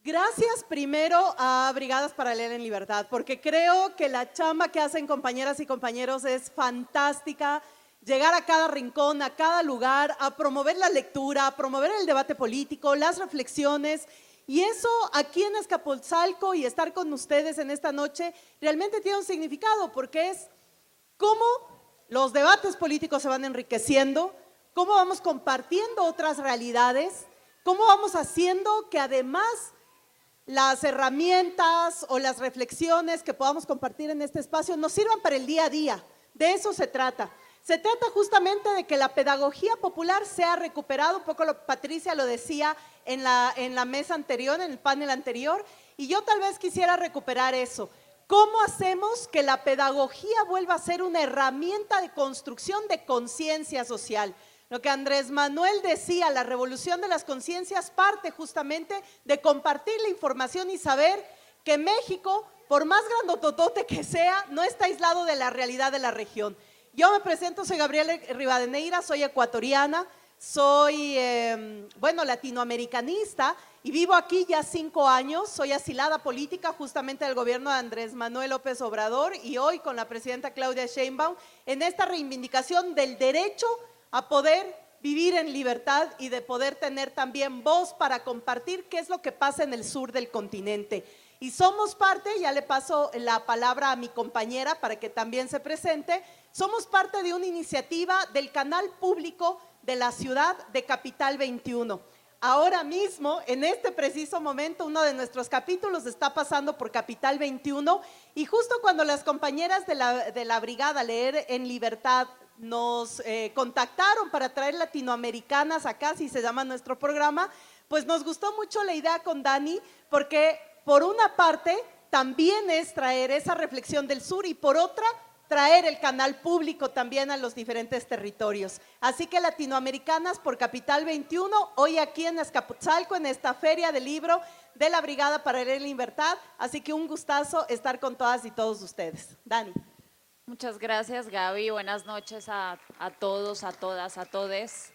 Gracias primero a Brigadas para Leer en Libertad, porque creo que la chamba que hacen compañeras y compañeros es fantástica. Llegar a cada rincón, a cada lugar, a promover la lectura, a promover el debate político, las reflexiones. Y eso aquí en Azcapotzalco y estar con ustedes en esta noche realmente tiene un significado, porque es cómo los debates políticos se van enriqueciendo, cómo vamos compartiendo otras realidades, cómo vamos haciendo que además las herramientas o las reflexiones que podamos compartir en este espacio nos sirvan para el día a día. De eso se trata. Se trata justamente de que la pedagogía popular sea recuperada, un poco Patricia lo decía en la mesa anterior, en el panel anterior, y yo tal vez quisiera recuperar eso. ¿Cómo hacemos que la pedagogía vuelva a ser una herramienta de construcción de conciencia social? Lo que Andrés Manuel decía, la revolución de las conciencias parte justamente de compartir la información y saber que México, por más grandototote que sea, no está aislado de la realidad de la región. Yo me presento, soy Gabriela Rivadeneira, soy ecuatoriana, soy, latinoamericanista y vivo aquí ya 5 años, soy asilada política justamente del gobierno de Andrés Manuel López Obrador y hoy con la presidenta Claudia Sheinbaum en esta reivindicación del derecho a poder vivir en libertad y de poder tener también voz para compartir qué es lo que pasa en el sur del continente. Y somos parte, ya le paso la palabra a mi compañera para que también se presente, somos parte de una iniciativa del canal público de la ciudad de Capital 21. Ahora mismo, en este preciso momento, uno de nuestros capítulos está pasando por Capital 21 y justo cuando las compañeras de la Brigada Leer en Libertad nos contactaron para traer latinoamericanas acá, así se llama nuestro programa, pues nos gustó mucho la idea con Dani, porque por una parte también es traer esa reflexión del sur y por otra traer el canal público también a los diferentes territorios. Así que Latinoamericanas por Capital 21, hoy aquí en Azcapotzalco, en esta feria del libro de la Brigada para Leer en Libertad, así que un gustazo estar con todas y todos ustedes. Dani. Muchas gracias, Gaby. Buenas noches a todos, a todas, a todes.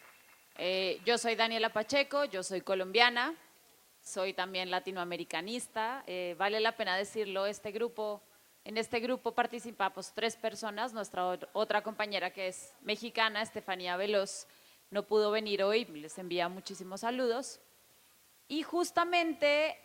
Yo soy Daniela Pacheco, yo soy colombiana, soy también latinoamericanista. Vale la pena decirlo, en este grupo participamos 3 personas. Nuestra otra compañera que es mexicana, Estefanía Veloz, no pudo venir hoy, les envía muchísimos saludos. Y justamente,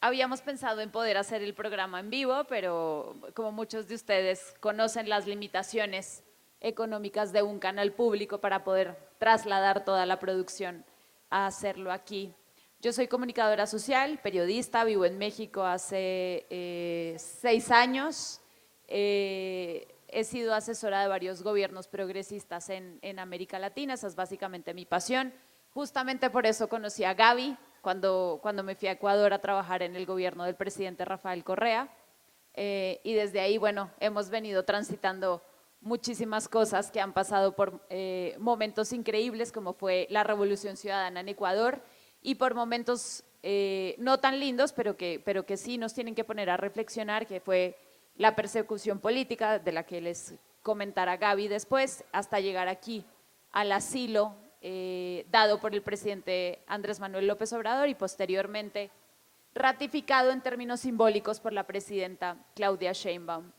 habíamos pensado en poder hacer el programa en vivo, pero como muchos de ustedes conocen las limitaciones económicas de un canal público para poder trasladar toda la producción a hacerlo aquí. Yo soy comunicadora social, periodista, vivo en México hace 6 años. He sido asesora de varios gobiernos progresistas en América Latina, esa es básicamente mi pasión. Justamente por eso conocí a Gaby cuando me fui a Ecuador a trabajar en el gobierno del presidente Rafael Correa. Y desde ahí, hemos venido transitando muchísimas cosas que han pasado por momentos increíbles como fue la Revolución Ciudadana en Ecuador y por momentos no tan lindos, pero que sí nos tienen que poner a reflexionar, que fue la persecución política de la que les comentará Gaby después, hasta llegar aquí al asilo dado por el presidente Andrés Manuel López Obrador y posteriormente ratificado en términos simbólicos por la presidenta Claudia Sheinbaum.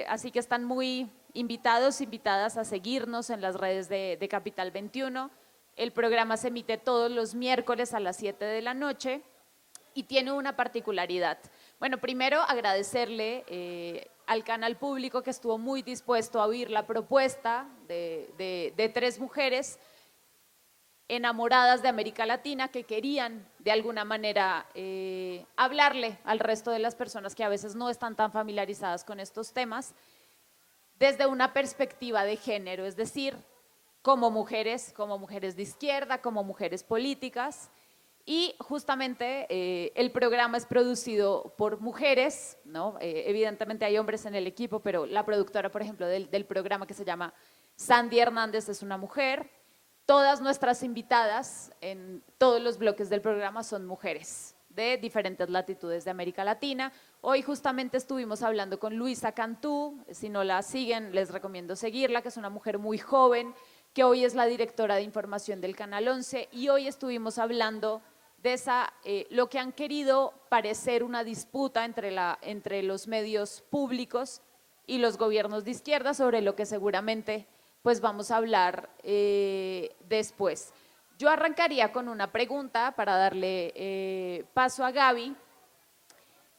Así que están muy invitadas a seguirnos en las redes de Capital 21. El programa se emite todos los miércoles a las 7 de la noche y tiene una particularidad. Bueno, primero agradecerle al canal público que estuvo muy dispuesto a oír la propuesta de 3 mujeres enamoradas de América Latina que querían de alguna manera hablarle al resto de las personas que a veces no están tan familiarizadas con estos temas desde una perspectiva de género, es decir, como mujeres de izquierda, como mujeres políticas. Y justamente el programa es producido por mujeres, ¿no? Evidentemente hay hombres en el equipo, pero la productora, por ejemplo, del programa, que se llama Sandy Hernández, es una mujer. Todas nuestras invitadas en todos los bloques del programa son mujeres de diferentes latitudes de América Latina. Hoy justamente estuvimos hablando con Luisa Cantú, si no la siguen les recomiendo seguirla, que es una mujer muy joven, que hoy es la directora de información del Canal 11, y hoy estuvimos hablando lo que han querido parecer una disputa entre los medios públicos y los gobiernos de izquierda, sobre lo que seguramente pues vamos a hablar después. Yo arrancaría con una pregunta para darle paso a Gaby.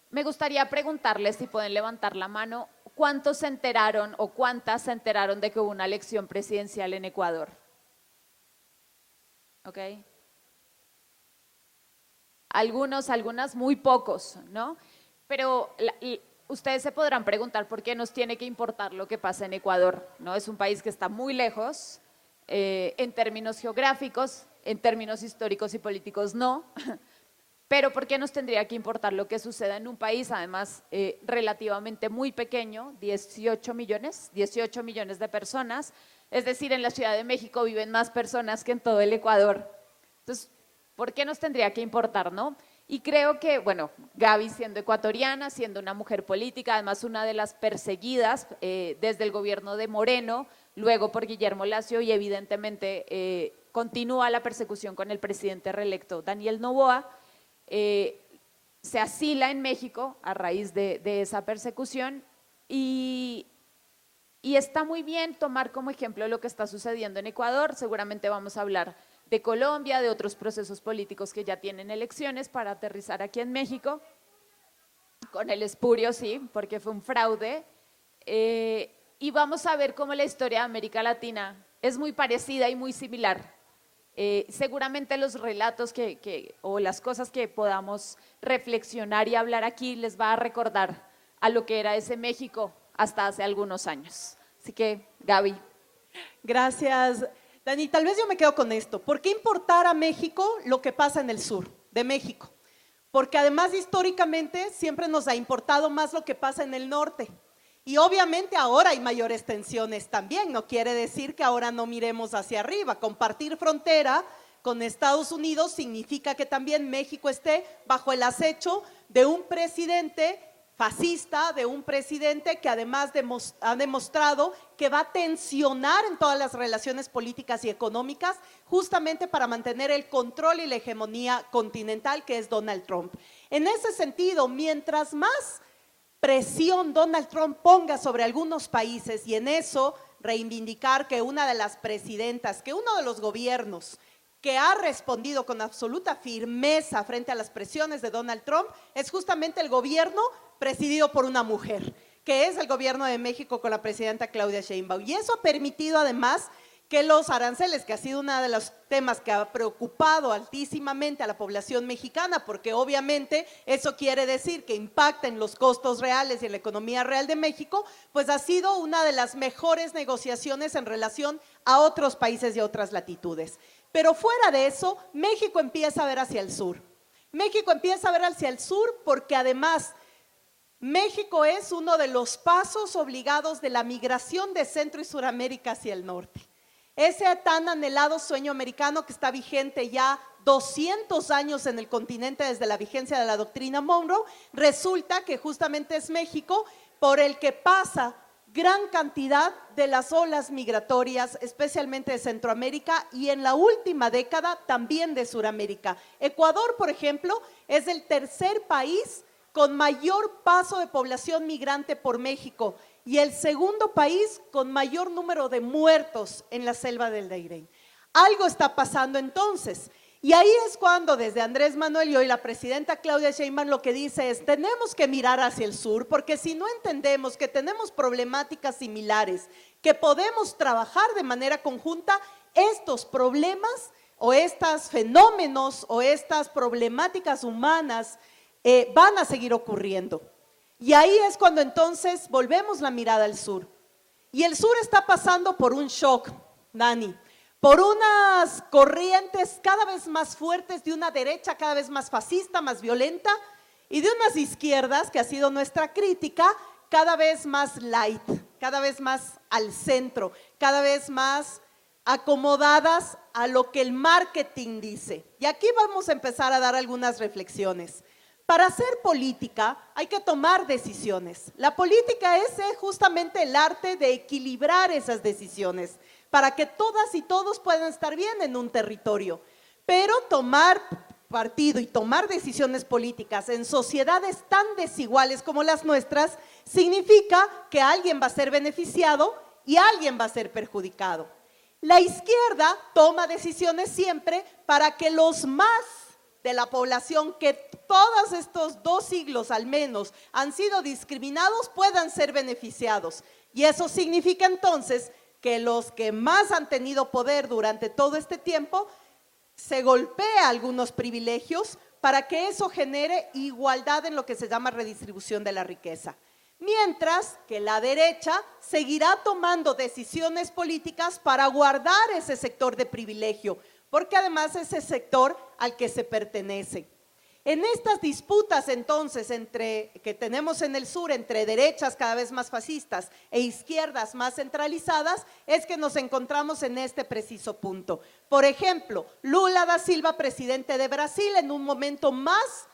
Me gustaría preguntarles, si pueden levantar la mano, ¿cuántos se enteraron o cuántas se enteraron de que hubo una elección presidencial en Ecuador? ¿Ok? Algunas, muy pocos, ¿no? Pero ustedes se podrán preguntar por qué nos tiene que importar lo que pasa en Ecuador, ¿no? Es un país que está muy lejos, en términos geográficos, en términos históricos y políticos no, pero ¿por qué nos tendría que importar lo que suceda en un país, además, relativamente muy pequeño, 18 millones de personas? Es decir, en la Ciudad de México viven más personas que en todo el Ecuador. Entonces, ¿por qué nos tendría que importar, no? Y creo que, bueno, Gaby, siendo ecuatoriana, siendo una mujer política, además una de las perseguidas desde el gobierno de Moreno, luego por Guillermo Lasso, y evidentemente continúa la persecución con el presidente reelecto Daniel Noboa, se asila en México a raíz de esa persecución, y está muy bien tomar como ejemplo lo que está sucediendo en Ecuador. Seguramente vamos a hablar de Colombia, de otros procesos políticos que ya tienen elecciones, para aterrizar aquí en México, con el espurio, sí, porque fue un fraude, y vamos a ver cómo la historia de América Latina es muy parecida y muy similar. Seguramente los relatos o las cosas que podamos reflexionar y hablar aquí les va a recordar a lo que era ese México hasta hace algunos años. Así que, Gaby. Gracias, Dani. Tal vez yo me quedo con esto. ¿Por qué importar a México lo que pasa en el sur de México? Porque además históricamente siempre nos ha importado más lo que pasa en el norte. Y obviamente ahora hay mayores tensiones también. No quiere decir que ahora no miremos hacia arriba. Compartir frontera con Estados Unidos significa que también México esté bajo el acecho de un presidente fascista, de un presidente que además ha demostrado que va a tensionar en todas las relaciones políticas y económicas, justamente para mantener el control y la hegemonía continental, que es Donald Trump. En ese sentido, mientras más presión Donald Trump ponga sobre algunos países, y en eso reivindicar que una de las presidentas, que uno de los gobiernos que ha respondido con absoluta firmeza frente a las presiones de Donald Trump, es justamente el gobierno presidido por una mujer, que es el gobierno de México con la presidenta Claudia Sheinbaum. Y eso ha permitido además que los aranceles, que ha sido uno de los temas que ha preocupado altísimamente a la población mexicana, porque obviamente eso quiere decir que impacta en los costos reales y en la economía real de México, pues ha sido una de las mejores negociaciones en relación a otros países y a otras latitudes. Pero fuera de eso, México empieza a ver hacia el sur. México empieza a ver hacia el sur porque además México es uno de los pasos obligados de la migración de Centro y Suramérica hacia el norte. Ese tan anhelado sueño americano que está vigente ya 200 años en el continente desde la vigencia de la doctrina Monroe, resulta que justamente es México por el que pasa gran cantidad de las olas migratorias, especialmente de Centroamérica y en la última década también de Suramérica. Ecuador, por ejemplo, es el tercer país con mayor paso de población migrante por México y el segundo país con mayor número de muertos en la selva del Darién. Algo está pasando entonces, y ahí es cuando desde Andrés Manuel y hoy la presidenta Claudia Sheinbaum lo que dice es: tenemos que mirar hacia el sur, porque si no entendemos que tenemos problemáticas similares, que podemos trabajar de manera conjunta, estos problemas o estos fenómenos o estas problemáticas humanas van a seguir ocurriendo. Y ahí es cuando entonces volvemos la mirada al sur. Y el sur está pasando por un shock, Dani, por unas corrientes cada vez más fuertes de una derecha cada vez más fascista, más violenta, y de unas izquierdas, que ha sido nuestra crítica, cada vez más light, cada vez más al centro, cada vez más acomodadas a lo que el marketing dice. Y aquí vamos a empezar a dar algunas reflexiones. Para hacer política hay que tomar decisiones. La política es justamente el arte de equilibrar esas decisiones para que todas y todos puedan estar bien en un territorio. Pero tomar partido y tomar decisiones políticas en sociedades tan desiguales como las nuestras, significa que alguien va a ser beneficiado y alguien va a ser perjudicado. La izquierda toma decisiones siempre para que los más de la población que todos estos 2 siglos al menos han sido discriminados puedan ser beneficiados. Y eso significa entonces que los que más han tenido poder durante todo este tiempo se golpea algunos privilegios para que eso genere igualdad en lo que se llama redistribución de la riqueza. Mientras que la derecha seguirá tomando decisiones políticas para guardar ese sector de privilegio, porque además es ese sector al que se pertenece. En estas disputas entonces que tenemos en el sur entre derechas cada vez más fascistas e izquierdas más centralizadas, es que nos encontramos en este preciso punto. Por ejemplo, Lula da Silva, presidente de Brasil, en un momento más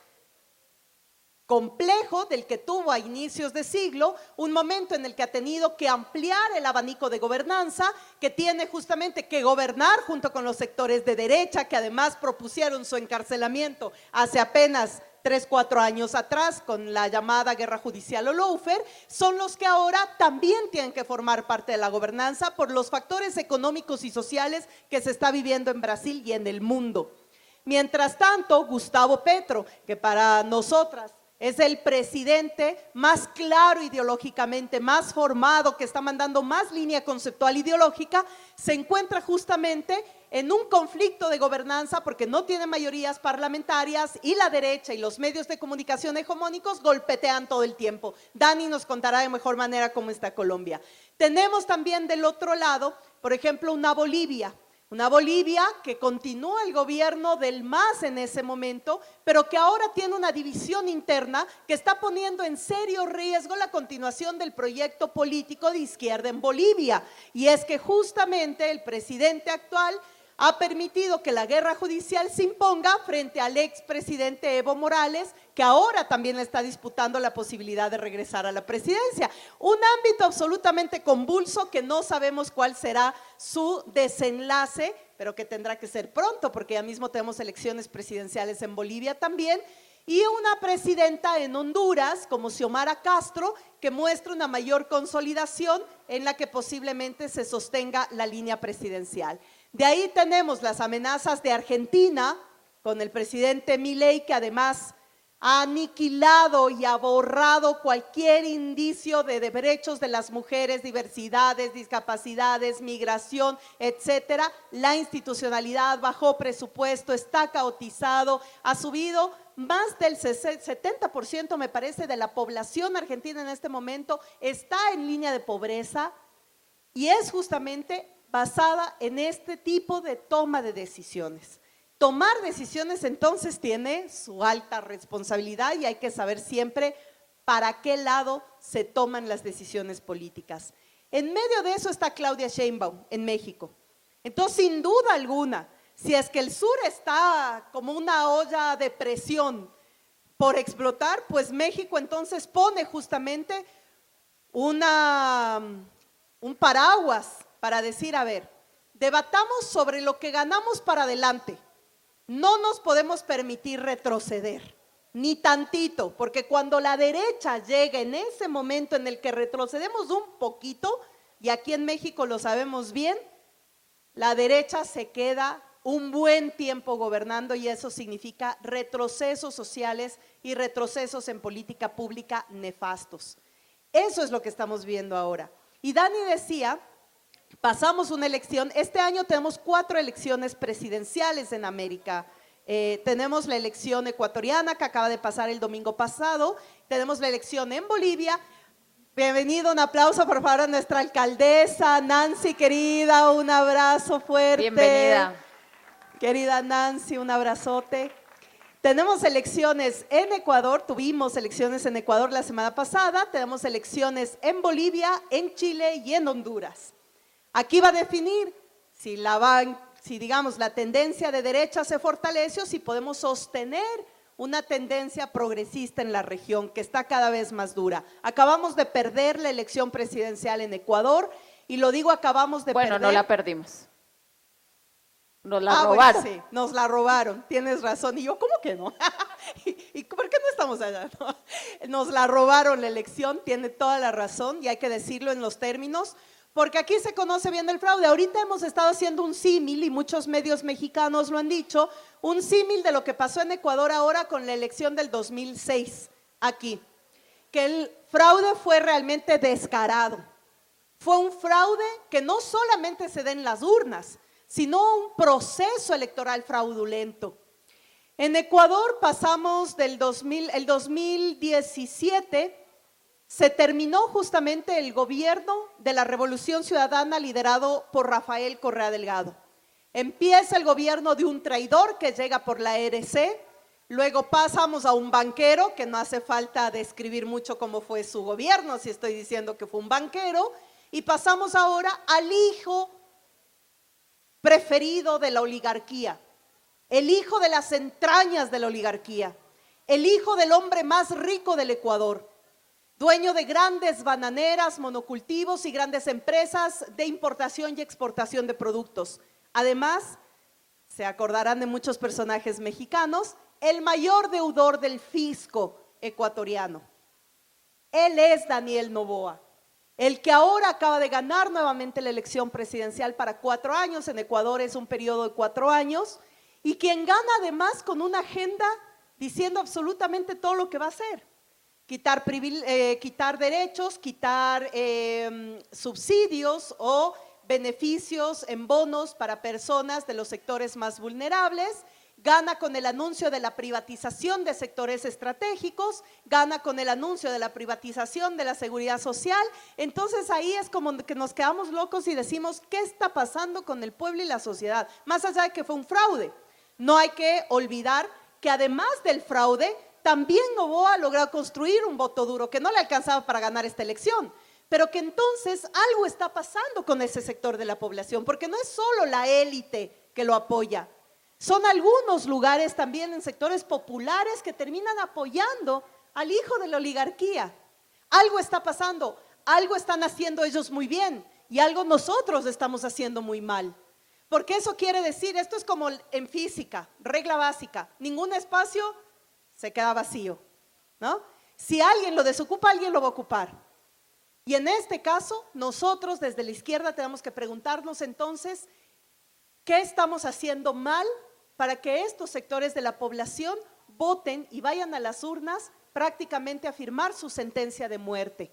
complejo del que tuvo a inicios de siglo, un momento en el que ha tenido que ampliar el abanico de gobernanza, que tiene justamente que gobernar junto con los sectores de derecha, que además propusieron su encarcelamiento hace apenas 3, 4 años atrás con la llamada guerra judicial o lawfare, son los que ahora también tienen que formar parte de la gobernanza por los factores económicos y sociales que se está viviendo en Brasil y en el mundo. Mientras tanto, Gustavo Petro, que para nosotras es el presidente más claro ideológicamente, más formado, que está mandando más línea conceptual ideológica, se encuentra justamente en un conflicto de gobernanza porque no tiene mayorías parlamentarias y la derecha y los medios de comunicación hegemónicos golpetean todo el tiempo. Dani nos contará de mejor manera cómo está Colombia. Tenemos también del otro lado, por ejemplo, una Bolivia que continúa el gobierno del MAS en ese momento, pero que ahora tiene una división interna que está poniendo en serio riesgo la continuación del proyecto político de izquierda en Bolivia. Y es que justamente el presidente actual ha permitido que la guerra judicial se imponga frente al expresidente Evo Morales, que ahora también está disputando la posibilidad de regresar a la presidencia. Un ámbito absolutamente convulso que no sabemos cuál será su desenlace, pero que tendrá que ser pronto, porque ya mismo tenemos elecciones presidenciales en Bolivia también, y una presidenta en Honduras como Xiomara Castro, que muestra una mayor consolidación en la que posiblemente se sostenga la línea presidencial. De ahí tenemos las amenazas de Argentina con el presidente Milei, que además ha aniquilado y ha borrado cualquier indicio de derechos de las mujeres, diversidades, discapacidades, migración, etcétera. La institucionalidad bajó presupuesto, está caotizado, ha subido más del 70%, me parece, de la población argentina en este momento está en línea de pobreza y es justamente basada en este tipo de toma de decisiones. Tomar decisiones entonces tiene su alta responsabilidad y hay que saber siempre para qué lado se toman las decisiones políticas. En medio de eso está Claudia Sheinbaum en México. Entonces, sin duda alguna, si es que el sur está como una olla de presión por explotar, pues México entonces pone justamente un paraguas para decir, a ver, debatamos sobre lo que ganamos para adelante. No nos podemos permitir retroceder, ni tantito, porque cuando la derecha llega en ese momento en el que retrocedemos un poquito, y aquí en México lo sabemos bien, la derecha se queda un buen tiempo gobernando y eso significa retrocesos sociales y retrocesos en política pública nefastos. Eso es lo que estamos viendo ahora. Y Dani decía, pasamos una elección, este año tenemos 4 elecciones presidenciales en América. Tenemos la elección ecuatoriana que acaba de pasar el domingo pasado, tenemos la elección en Bolivia. Bienvenido, un aplauso por favor a nuestra alcaldesa, Nancy querida, un abrazo fuerte. Bienvenida. Querida Nancy, un abrazote. Tenemos elecciones en Ecuador, tuvimos elecciones en Ecuador la semana pasada, tenemos elecciones en Bolivia, en Chile y en Honduras. Aquí va a definir si digamos la tendencia de derecha se fortalece o si podemos sostener una tendencia progresista en la región que está cada vez más dura. Acabamos de perder la elección presidencial en Ecuador y lo digo acabamos de perder. Bueno, no la perdimos. Nos la robaron. Bueno, sí, nos la robaron, tienes razón. Y yo, ¿cómo que no? ¿Y por qué no estamos allá? No, nos la robaron la elección, tiene toda la razón y hay que decirlo en los términos, porque aquí se conoce bien el fraude. Ahorita hemos estado haciendo un símil, y muchos medios mexicanos lo han dicho, un símil de lo que pasó en Ecuador ahora con la elección del 2006, aquí. Que el fraude fue realmente descarado. Fue un fraude que no solamente se da en las urnas, sino un proceso electoral fraudulento. En Ecuador pasamos el 2017, se terminó justamente el gobierno de la Revolución Ciudadana liderado por Rafael Correa Delgado. Empieza el gobierno de un traidor que llega por la RC, luego pasamos a un banquero, que no hace falta describir mucho cómo fue su gobierno, si estoy diciendo que fue un banquero, y pasamos ahora al hijo preferido de la oligarquía, el hijo de las entrañas de la oligarquía, el hijo del hombre más rico del Ecuador, dueño de grandes bananeras, monocultivos y grandes empresas de importación y exportación de productos. Además, se acordarán de muchos personajes mexicanos, el mayor deudor del fisco ecuatoriano. Él es Daniel Noboa, el que ahora acaba de ganar nuevamente la elección presidencial para 4 años, en Ecuador es un periodo de 4 años, y quien gana además con una agenda diciendo absolutamente todo lo que va a hacer. Quitar derechos, quitar subsidios o beneficios en bonos para personas de los sectores más vulnerables, gana con el anuncio de la privatización de sectores estratégicos, gana con el anuncio de la privatización de la seguridad social. Entonces ahí es como que nos quedamos locos y decimos, ¿qué está pasando con el pueblo y la sociedad? Más allá de que fue un fraude, no hay que olvidar que además del fraude, también Noboa ha logrado construir un voto duro que no le alcanzaba para ganar esta elección, pero que entonces algo está pasando con ese sector de la población, porque no es solo la élite que lo apoya, son algunos lugares también en sectores populares que terminan apoyando al hijo de la oligarquía. Algo está pasando, algo están haciendo ellos muy bien y algo nosotros estamos haciendo muy mal. Porque eso quiere decir, esto es como en física, regla básica, ningún espacio se queda vacío, ¿no? Si alguien lo desocupa, alguien lo va a ocupar. Y en este caso, nosotros desde la izquierda tenemos que preguntarnos entonces, ¿qué estamos haciendo mal para que estos sectores de la población voten y vayan a las urnas prácticamente a firmar su sentencia de muerte?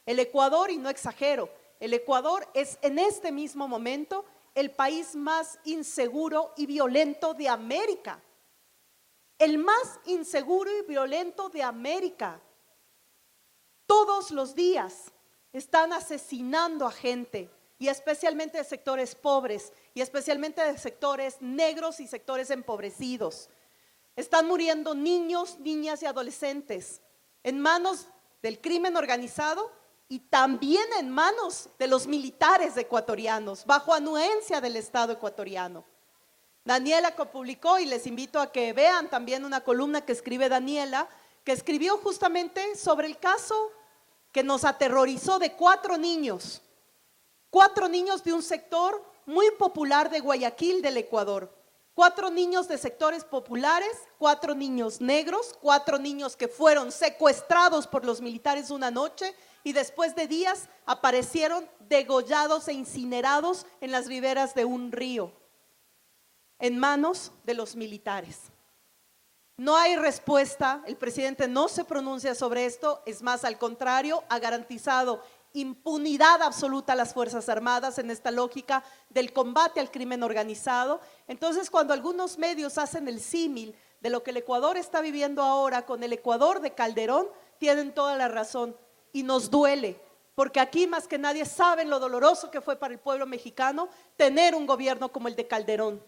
El Ecuador, y no exagero, el Ecuador es en este mismo momento el país más inseguro y violento de América. El más inseguro y violento de América. Todos los días están asesinando a gente, y especialmente de sectores pobres, y especialmente de sectores negros y sectores empobrecidos. Están muriendo niños, niñas y adolescentes en manos del crimen organizado y también en manos de los militares ecuatorianos, bajo anuencia del Estado ecuatoriano. Daniela publicó, y les invito a que vean también una columna que escribe Daniela, que escribió justamente sobre el caso que nos aterrorizó de 4 niños de un sector muy popular de Guayaquil, del Ecuador. 4 niños de sectores populares, 4 niños negros, 4 niños que fueron secuestrados por los militares una noche y después de días aparecieron degollados e incinerados en las riberas de un río, en manos de los militares. No hay respuesta, el presidente no se pronuncia sobre esto, es más, al contrario, ha garantizado impunidad absoluta a las Fuerzas Armadas en esta lógica del combate al crimen organizado. Entonces, cuando algunos medios hacen el símil de lo que el Ecuador está viviendo ahora con el Ecuador de Calderón, tienen toda la razón y nos duele, porque aquí más que nadie saben lo doloroso que fue para el pueblo mexicano tener un gobierno como el de Calderón.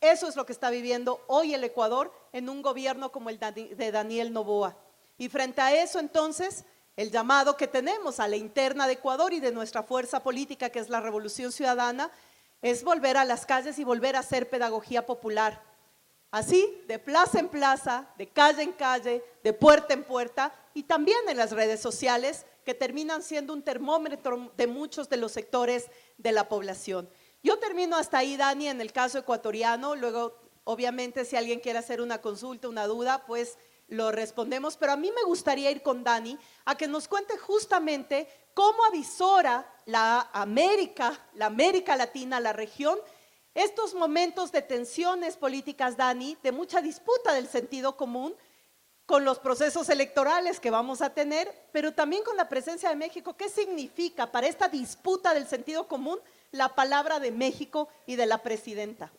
Eso es lo que está viviendo hoy el Ecuador en un gobierno como el de Daniel Noboa. Y frente a eso, entonces, el llamado que tenemos a la interna de Ecuador y de nuestra fuerza política, que es la Revolución Ciudadana, es volver a las calles y volver a hacer pedagogía popular. Así, de plaza en plaza, de calle en calle, de puerta en puerta y también en las redes sociales, que terminan siendo un termómetro de muchos de los sectores de la población. Yo termino hasta ahí, Dani, en el caso ecuatoriano. Luego, obviamente, si alguien quiere hacer una consulta, una duda, pues lo respondemos. Pero a mí me gustaría ir con Dani a que nos cuente justamente cómo avisora la América Latina, la región, estos momentos de tensiones políticas, Dani, de mucha disputa del sentido común, con los procesos electorales que vamos a tener, pero también con la presencia de México. ¿Qué significa para esta disputa del sentido común la palabra de México y de la presidenta?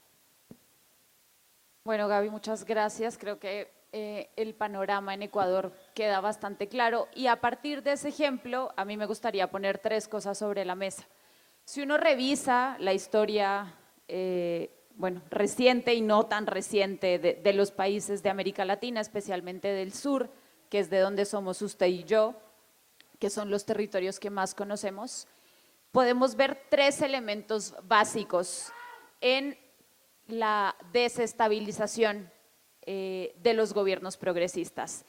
Bueno, Gaby, muchas gracias. Creo que el panorama en Ecuador queda bastante claro y a partir de ese ejemplo, a mí me gustaría poner 3 cosas sobre la mesa. Si uno revisa la historia bueno, reciente y no tan reciente de los países de América Latina, especialmente del sur, que es de donde somos usted y yo, que son los territorios que más conocemos, podemos ver 3 elementos básicos en la desestabilización de los gobiernos progresistas.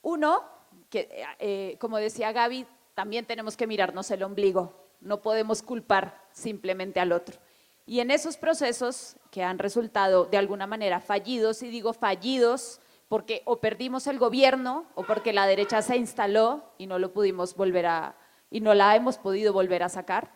Uno, que como decía Gaby, también tenemos que mirarnos el ombligo, no podemos culpar simplemente al otro. Y en esos procesos que han resultado de alguna manera fallidos, y digo fallidos porque o perdimos el gobierno o porque la derecha se instaló y no lo pudimos y no la hemos podido volver a sacar.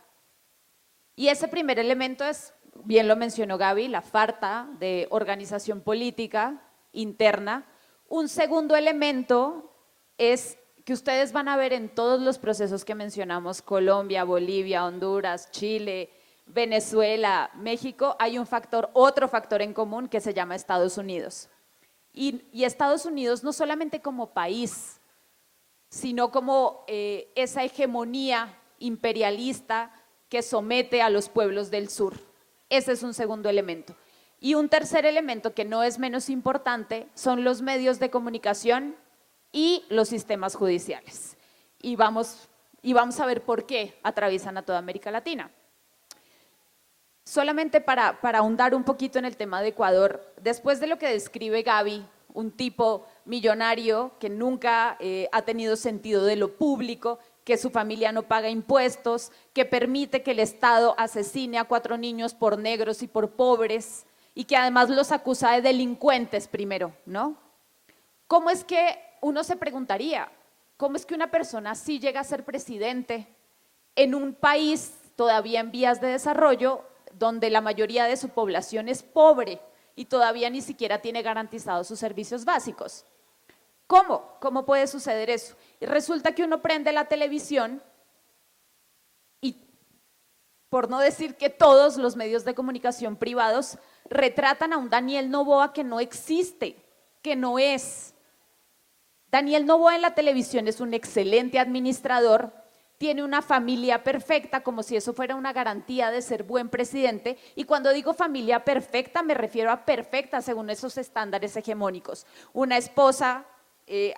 Y ese primer elemento es, bien lo mencionó Gaby, la falta de organización política interna. Un segundo elemento es que ustedes van a ver en todos los procesos que mencionamos, Colombia, Bolivia, Honduras, Chile, Venezuela, México, hay otro factor en común que se llama Estados Unidos. Y Estados Unidos no solamente como país, sino como esa hegemonía imperialista que somete a los pueblos del sur. Ese es un segundo elemento. Y un tercer elemento que no es menos importante son los medios de comunicación y los sistemas judiciales. Y vamos a ver por qué atraviesan a toda América Latina. Solamente para ahondar un poquito en el tema de Ecuador, después de lo que describe Gaby, un tipo millonario que nunca ha tenido sentido de lo público, que su familia no paga impuestos, que permite que el Estado asesine a 4 niños por negros y por pobres, y que además los acusa de delincuentes primero, ¿no? ¿Cómo es que uno se preguntaría, cómo es que una persona así llega a ser presidente en un país todavía en vías de desarrollo, donde la mayoría de su población es pobre y todavía ni siquiera tiene garantizados sus servicios básicos? ¿Cómo? ¿Cómo puede suceder eso? Y resulta que uno prende la televisión y, por no decir que todos los medios de comunicación privados, retratan a un Daniel Noboa que no existe, que no es. Daniel Noboa en la televisión es un excelente administrador, tiene una familia perfecta, como si eso fuera una garantía de ser buen presidente, y cuando digo familia perfecta me refiero a perfecta según esos estándares hegemónicos. Una esposa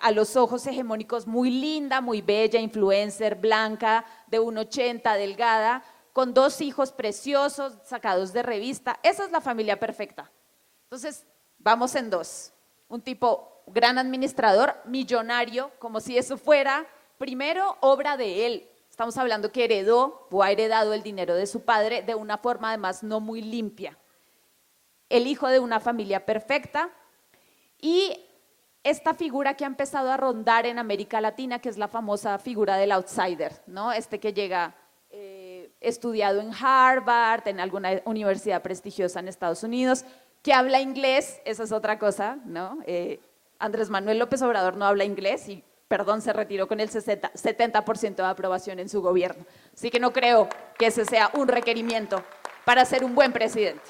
a los ojos hegemónicos muy linda, muy bella, influencer, blanca, de 1,80, delgada, con 2 hijos preciosos, sacados de revista. Esa es la familia perfecta. Entonces, vamos en 2. Un tipo gran administrador, millonario, como si eso fuera primero obra de él. Estamos hablando que heredó o ha heredado el dinero de su padre de una forma además no muy limpia. El hijo de una familia perfecta y esta figura que ha empezado a rondar en América Latina, que es la famosa figura del outsider, ¿no? Este que llega estudiado en Harvard, en alguna universidad prestigiosa en Estados Unidos, que habla inglés, esa es otra cosa, ¿no? Andrés Manuel López Obrador no habla inglés y, perdón, se retiró con el 70% de aprobación en su gobierno. Así que no creo que ese sea un requerimiento para ser un buen presidente.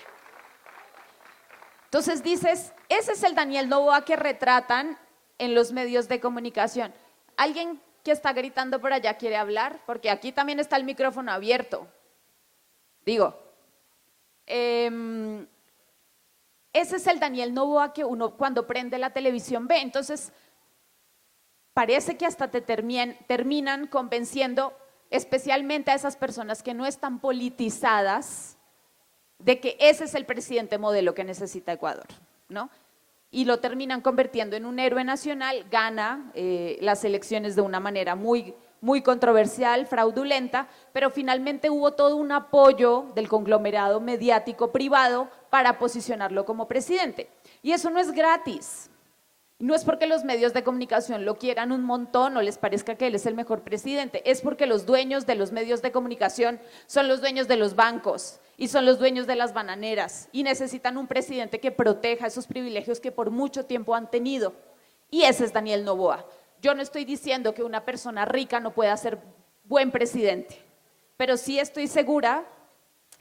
Entonces dices, ese es el Daniel Noboa que retratan en los medios de comunicación. ¿Alguien que está gritando por allá quiere hablar? Porque aquí también está el micrófono abierto. Digo, ese es el Daniel Noboa que uno cuando prende la televisión ve. Entonces, parece que hasta te terminan convenciendo, especialmente a esas personas que no están politizadas, de que ese es el presidente modelo que necesita Ecuador, ¿no? Y lo terminan convirtiendo en un héroe nacional, gana las elecciones de una manera muy, muy controversial, fraudulenta, pero finalmente hubo todo un apoyo del conglomerado mediático privado para posicionarlo como presidente. Y eso no es gratis. No es porque los medios de comunicación lo quieran un montón o les parezca que él es el mejor presidente, es porque los dueños de los medios de comunicación son los dueños de los bancos y son los dueños de las bananeras y necesitan un presidente que proteja esos privilegios que por mucho tiempo han tenido. Y ese es Daniel Noboa. Yo no estoy diciendo que una persona rica no pueda ser buen presidente, pero sí estoy segura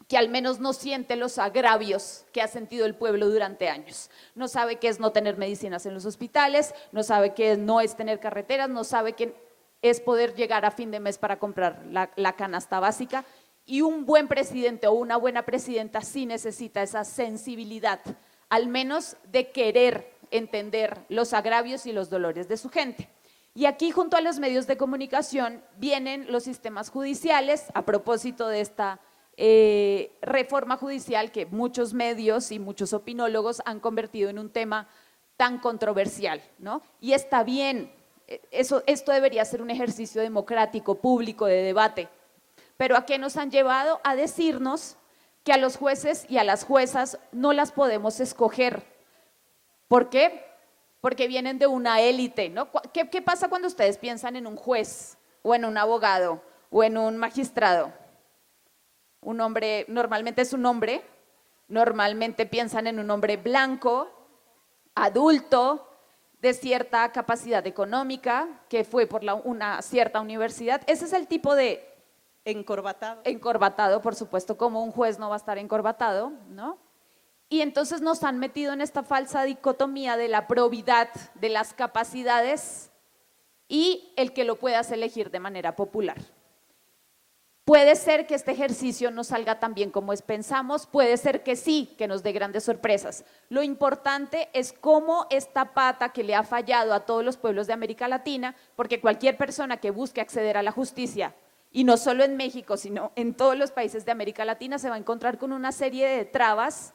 que al menos no siente los agravios que ha sentido el pueblo durante años. No sabe qué es no tener medicinas en los hospitales, no sabe qué no es tener carreteras, no sabe qué es poder llegar a fin de mes para comprar la canasta básica. Y un buen presidente o una buena presidenta sí necesita esa sensibilidad, al menos de querer entender los agravios y los dolores de su gente. Y aquí, junto a los medios de comunicación, vienen los sistemas judiciales, a propósito de esta reforma judicial que muchos medios y muchos opinólogos han convertido en un tema tan controversial, ¿no? Y está bien, esto debería ser un ejercicio democrático, público, de debate, pero ¿a qué nos han llevado? A decirnos que a los jueces y a las juezas no las podemos escoger. ¿Por qué? Porque vienen de una élite, ¿no? ¿Qué pasa cuando ustedes piensan en un juez o en un abogado o en un magistrado? Un hombre, normalmente es un hombre, normalmente piensan en un hombre blanco, adulto, de cierta capacidad económica, que fue por una cierta universidad. Ese es el tipo de… Encorbatado. Encorbatado, por supuesto, como un juez no va a estar encorbatado, ¿no? Y entonces nos han metido en esta falsa dicotomía de la probidad, de las capacidades y el que lo puedas elegir de manera popular. Puede ser que este ejercicio no salga tan bien como pensamos, puede ser que sí, que nos dé grandes sorpresas. Lo importante es cómo esta pata que le ha fallado a todos los pueblos de América Latina, porque cualquier persona que busque acceder a la justicia, y no solo en México, sino en todos los países de América Latina, se va a encontrar con una serie de trabas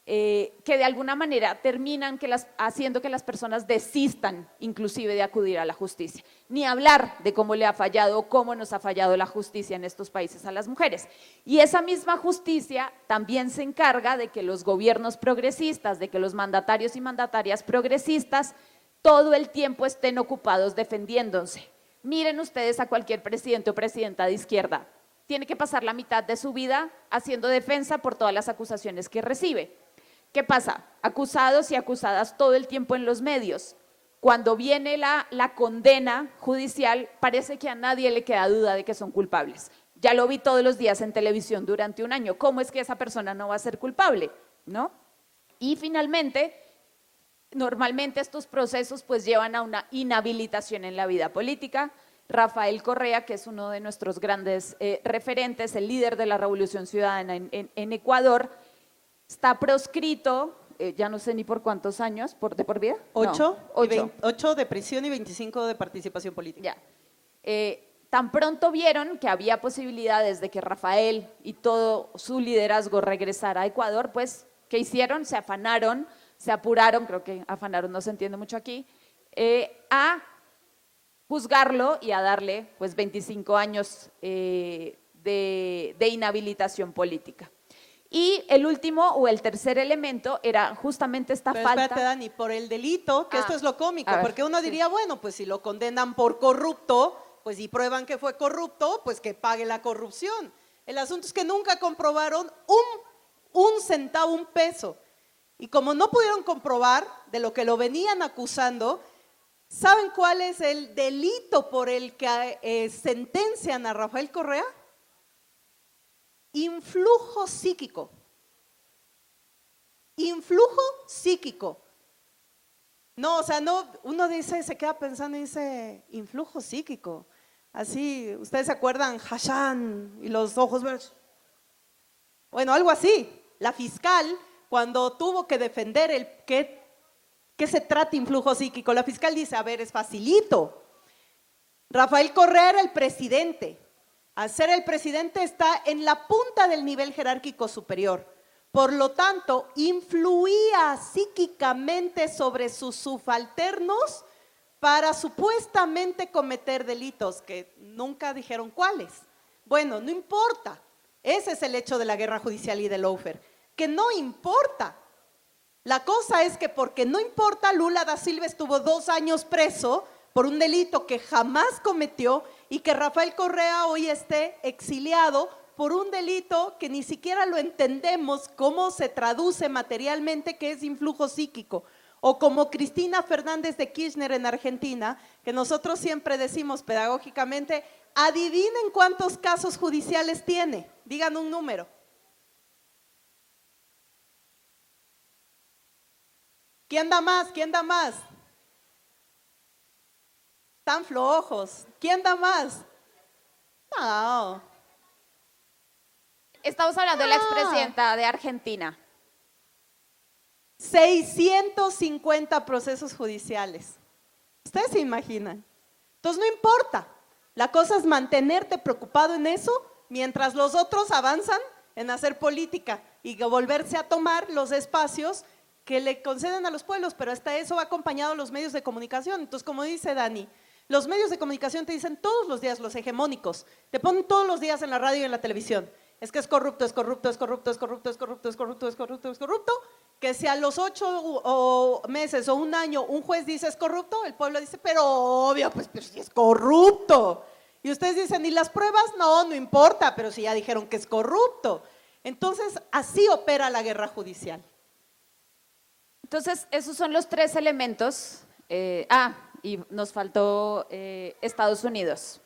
que de alguna manera terminan haciendo que las personas desistan inclusive de acudir a la justicia. Ni hablar de cómo le ha fallado o cómo nos ha fallado la justicia en estos países a las mujeres. Y esa misma justicia también se encarga de que los gobiernos progresistas, de que los mandatarios y mandatarias progresistas todo el tiempo estén ocupados defendiéndose. Miren ustedes a cualquier presidente o presidenta de izquierda. Tiene que pasar la mitad de su vida haciendo defensa por todas las acusaciones que recibe. ¿Qué pasa? Acusados y acusadas todo el tiempo en los medios. Cuando viene la condena judicial, parece que a nadie le queda duda de que son culpables. Ya lo vi todos los días en televisión durante un año. ¿Cómo es que esa persona no va a ser culpable? ¿No? Y finalmente, normalmente estos procesos pues llevan a una inhabilitación en la vida política. Rafael Correa, que es uno de nuestros grandes referentes, el líder de la Revolución Ciudadana en Ecuador, está proscrito, ya no sé ni por cuántos años, ¿de por vida? 8, no, 8 de prisión y 25 de participación política. Ya. Tan pronto vieron que había posibilidades de que Rafael y todo su liderazgo regresara a Ecuador, pues, ¿qué hicieron? Se afanaron, se apuraron, creo que afanaron no se entiende mucho aquí, a juzgarlo y a darle pues 25 años de inhabilitación política. Y el último o el tercer elemento era justamente esta Pero falta… espérate, Dani, por el delito, que esto es lo cómico, a ver, porque uno diría, bueno, pues si lo condenan por corrupto, pues si prueban que fue corrupto, pues que pague la corrupción. El asunto es que nunca comprobaron un centavo, un peso. Y como no pudieron comprobar de lo que lo venían acusando, ¿saben cuál es el delito por el que sentencian a Rafael Correa? Influjo psíquico. Influjo psíquico. No, o sea, no, uno dice, se queda pensando y dice, influjo psíquico. Así, ¿ustedes se acuerdan? Hashan y los ojos verdes. Bueno, algo así. La fiscal, cuando tuvo que defender ¿qué se trata influjo psíquico? La fiscal dice, a ver, es facilito. Rafael Correa era el presidente. Al ser el presidente está en la punta del nivel jerárquico superior. Por lo tanto, influía psíquicamente sobre sus subalternos para supuestamente cometer delitos, que nunca dijeron cuáles. Bueno, no importa, ese es el hecho de la guerra judicial y del lawfare, que no importa. La cosa es que porque no importa, Lula da Silva estuvo 2 años preso por un delito que jamás cometió y que Rafael Correa hoy esté exiliado por un delito que ni siquiera lo entendemos cómo se traduce materialmente, que es influjo psíquico. O como Cristina Fernández de Kirchner en Argentina, que nosotros siempre decimos pedagógicamente, adivinen cuántos casos judiciales tiene, digan un número. ¿Quién da más? ¿Quién da más? Están flojos. ¿Quién da más? No. Estamos hablando de la expresidenta de Argentina. 650 procesos judiciales. ¿Ustedes se imaginan? Entonces no importa. La cosa es mantenerte preocupado en eso mientras los otros avanzan en hacer política y volverse a tomar los espacios que le conceden a los pueblos, pero hasta eso va acompañado los medios de comunicación. Entonces, como dice Dani, los medios de comunicación te dicen todos los días, los hegemónicos, te ponen todos los días en la radio y en la televisión. Es que es corrupto, es corrupto, es corrupto, es corrupto, es corrupto, es corrupto, es corrupto, es corrupto, que si a los 8 meses o un año un juez dice es corrupto, el pueblo dice, pero obvio, pues pero si es corrupto. Y ustedes dicen, ¿y las pruebas? No, no importa, pero si ya dijeron que es corrupto. Entonces, así opera la guerra judicial. Entonces, esos son los 3 elementos. Y nos faltó Estados Unidos.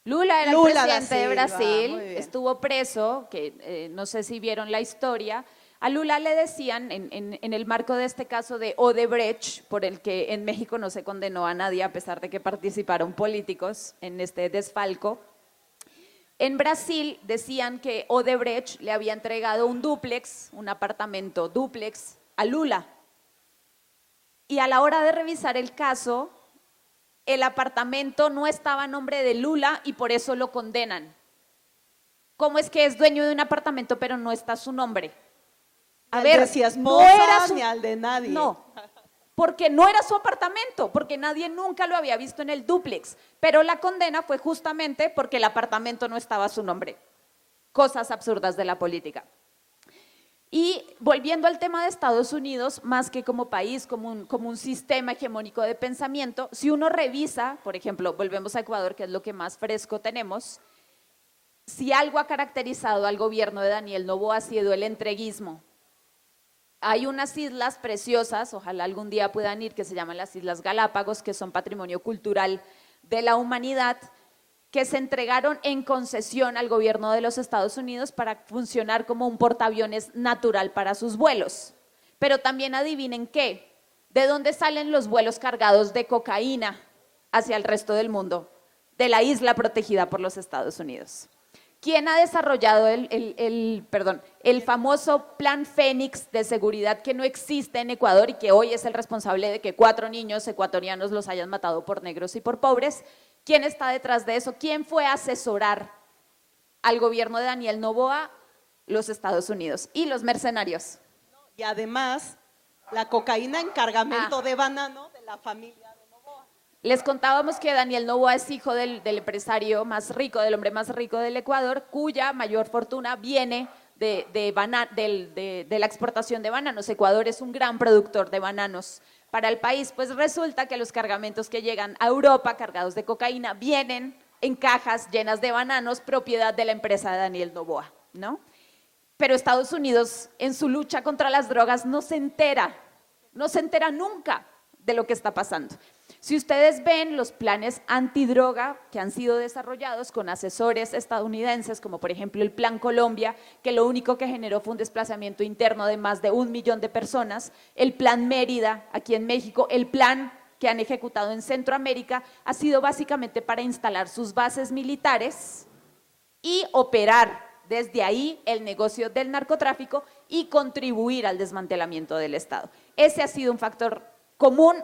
Lula era el presidente de Brasil, estuvo preso, que no sé si vieron la historia. A Lula le decían, en el marco de este caso de Odebrecht, por el que en México no se condenó a nadie a pesar de que participaron políticos en este desfalco. En Brasil decían que Odebrecht le había entregado un dúplex, un apartamento dúplex, a Lula. Y a la hora de revisar el caso, el apartamento no estaba a nombre de Lula y por eso lo condenan. ¿Cómo es que es dueño de un apartamento pero no está su nombre? A ver, si no era ni al de nadie. No, porque no era su apartamento, porque nadie nunca lo había visto en el dúplex, pero la condena fue justamente porque el apartamento no estaba a su nombre. Cosas absurdas de la política. Y volviendo al tema de Estados Unidos, más que como país, como un sistema hegemónico de pensamiento, si uno revisa, por ejemplo, volvemos a Ecuador, que es lo que más fresco tenemos, si algo ha caracterizado al gobierno de Daniel Noboa ha sido el entreguismo. Hay unas islas preciosas, ojalá algún día puedan ir, que se llaman las Islas Galápagos, que son patrimonio cultural de la humanidad, que se entregaron en concesión al gobierno de los Estados Unidos para funcionar como un portaaviones natural para sus vuelos. Pero también adivinen qué, ¿de dónde salen los vuelos cargados de cocaína hacia el resto del mundo? De la isla protegida por los Estados Unidos. ¿Quién ha desarrollado el famoso Plan Fénix de seguridad que no existe en Ecuador y que hoy es el responsable de que 4 niños ecuatorianos los hayan matado por negros y por pobres? ¿Quién está detrás de eso? ¿Quién fue a asesorar al gobierno de Daniel Noboa? Los Estados Unidos y los mercenarios. Y además, la cocaína en cargamento de banano de la familia de Noboa. Les contábamos que Daniel Noboa es hijo del empresario más rico, del hombre más rico del Ecuador, cuya mayor fortuna viene de la exportación de bananos. Ecuador es un gran productor de bananos para el país, pues resulta que los cargamentos que llegan a Europa cargados de cocaína vienen en cajas llenas de bananos, propiedad de la empresa de Daniel Noboa, ¿no? Pero Estados Unidos, en su lucha contra las drogas, no se entera nunca de lo que está pasando. Si ustedes ven los planes antidroga que han sido desarrollados con asesores estadounidenses, como por ejemplo el Plan Colombia, que lo único que generó fue un desplazamiento interno de más de 1 millón de personas, el Plan Mérida aquí en México, el plan que han ejecutado en Centroamérica, ha sido básicamente para instalar sus bases militares y operar desde ahí el negocio del narcotráfico y contribuir al desmantelamiento del Estado. Ese ha sido un factor común,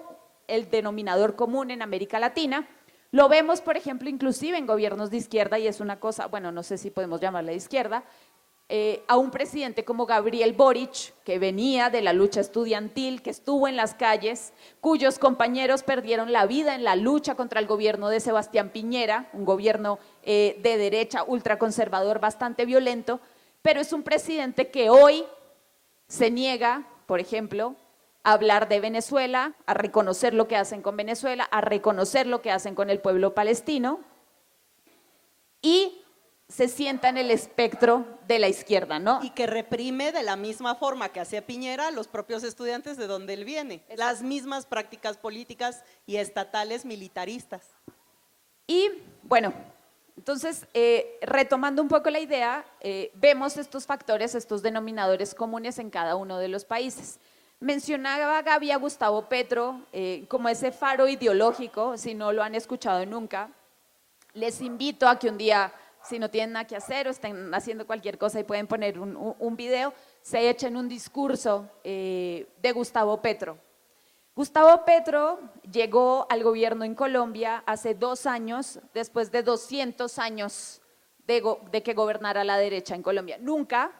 el denominador común en América Latina. Lo vemos, por ejemplo, inclusive en gobiernos de izquierda, y es una cosa, bueno, no sé si podemos llamarle de izquierda, a un presidente como Gabriel Boric, que venía de la lucha estudiantil, que estuvo en las calles, cuyos compañeros perdieron la vida en la lucha contra el gobierno de Sebastián Piñera, un gobierno de derecha ultraconservador bastante violento, pero es un presidente que hoy se niega, por ejemplo, a hablar de Venezuela, a reconocer lo que hacen con Venezuela, a reconocer lo que hacen con el pueblo palestino, y se sienta en el espectro de la izquierda, ¿no? Y que reprime de la misma forma que hacía Piñera a los propios estudiantes de donde él viene. Exacto. Las mismas prácticas políticas y estatales militaristas. Y bueno, entonces, retomando un poco la idea, vemos estos factores, estos denominadores comunes en cada uno de los países. Mencionaba Gaby a Gustavo Petro como ese faro ideológico, si no lo han escuchado nunca. Les invito a que un día, si no tienen nada que hacer o estén haciendo cualquier cosa y pueden poner un video, se echen un discurso de Gustavo Petro. Gustavo Petro llegó al gobierno en Colombia hace 2 años, después de 200 años de que gobernara la derecha en Colombia. Nunca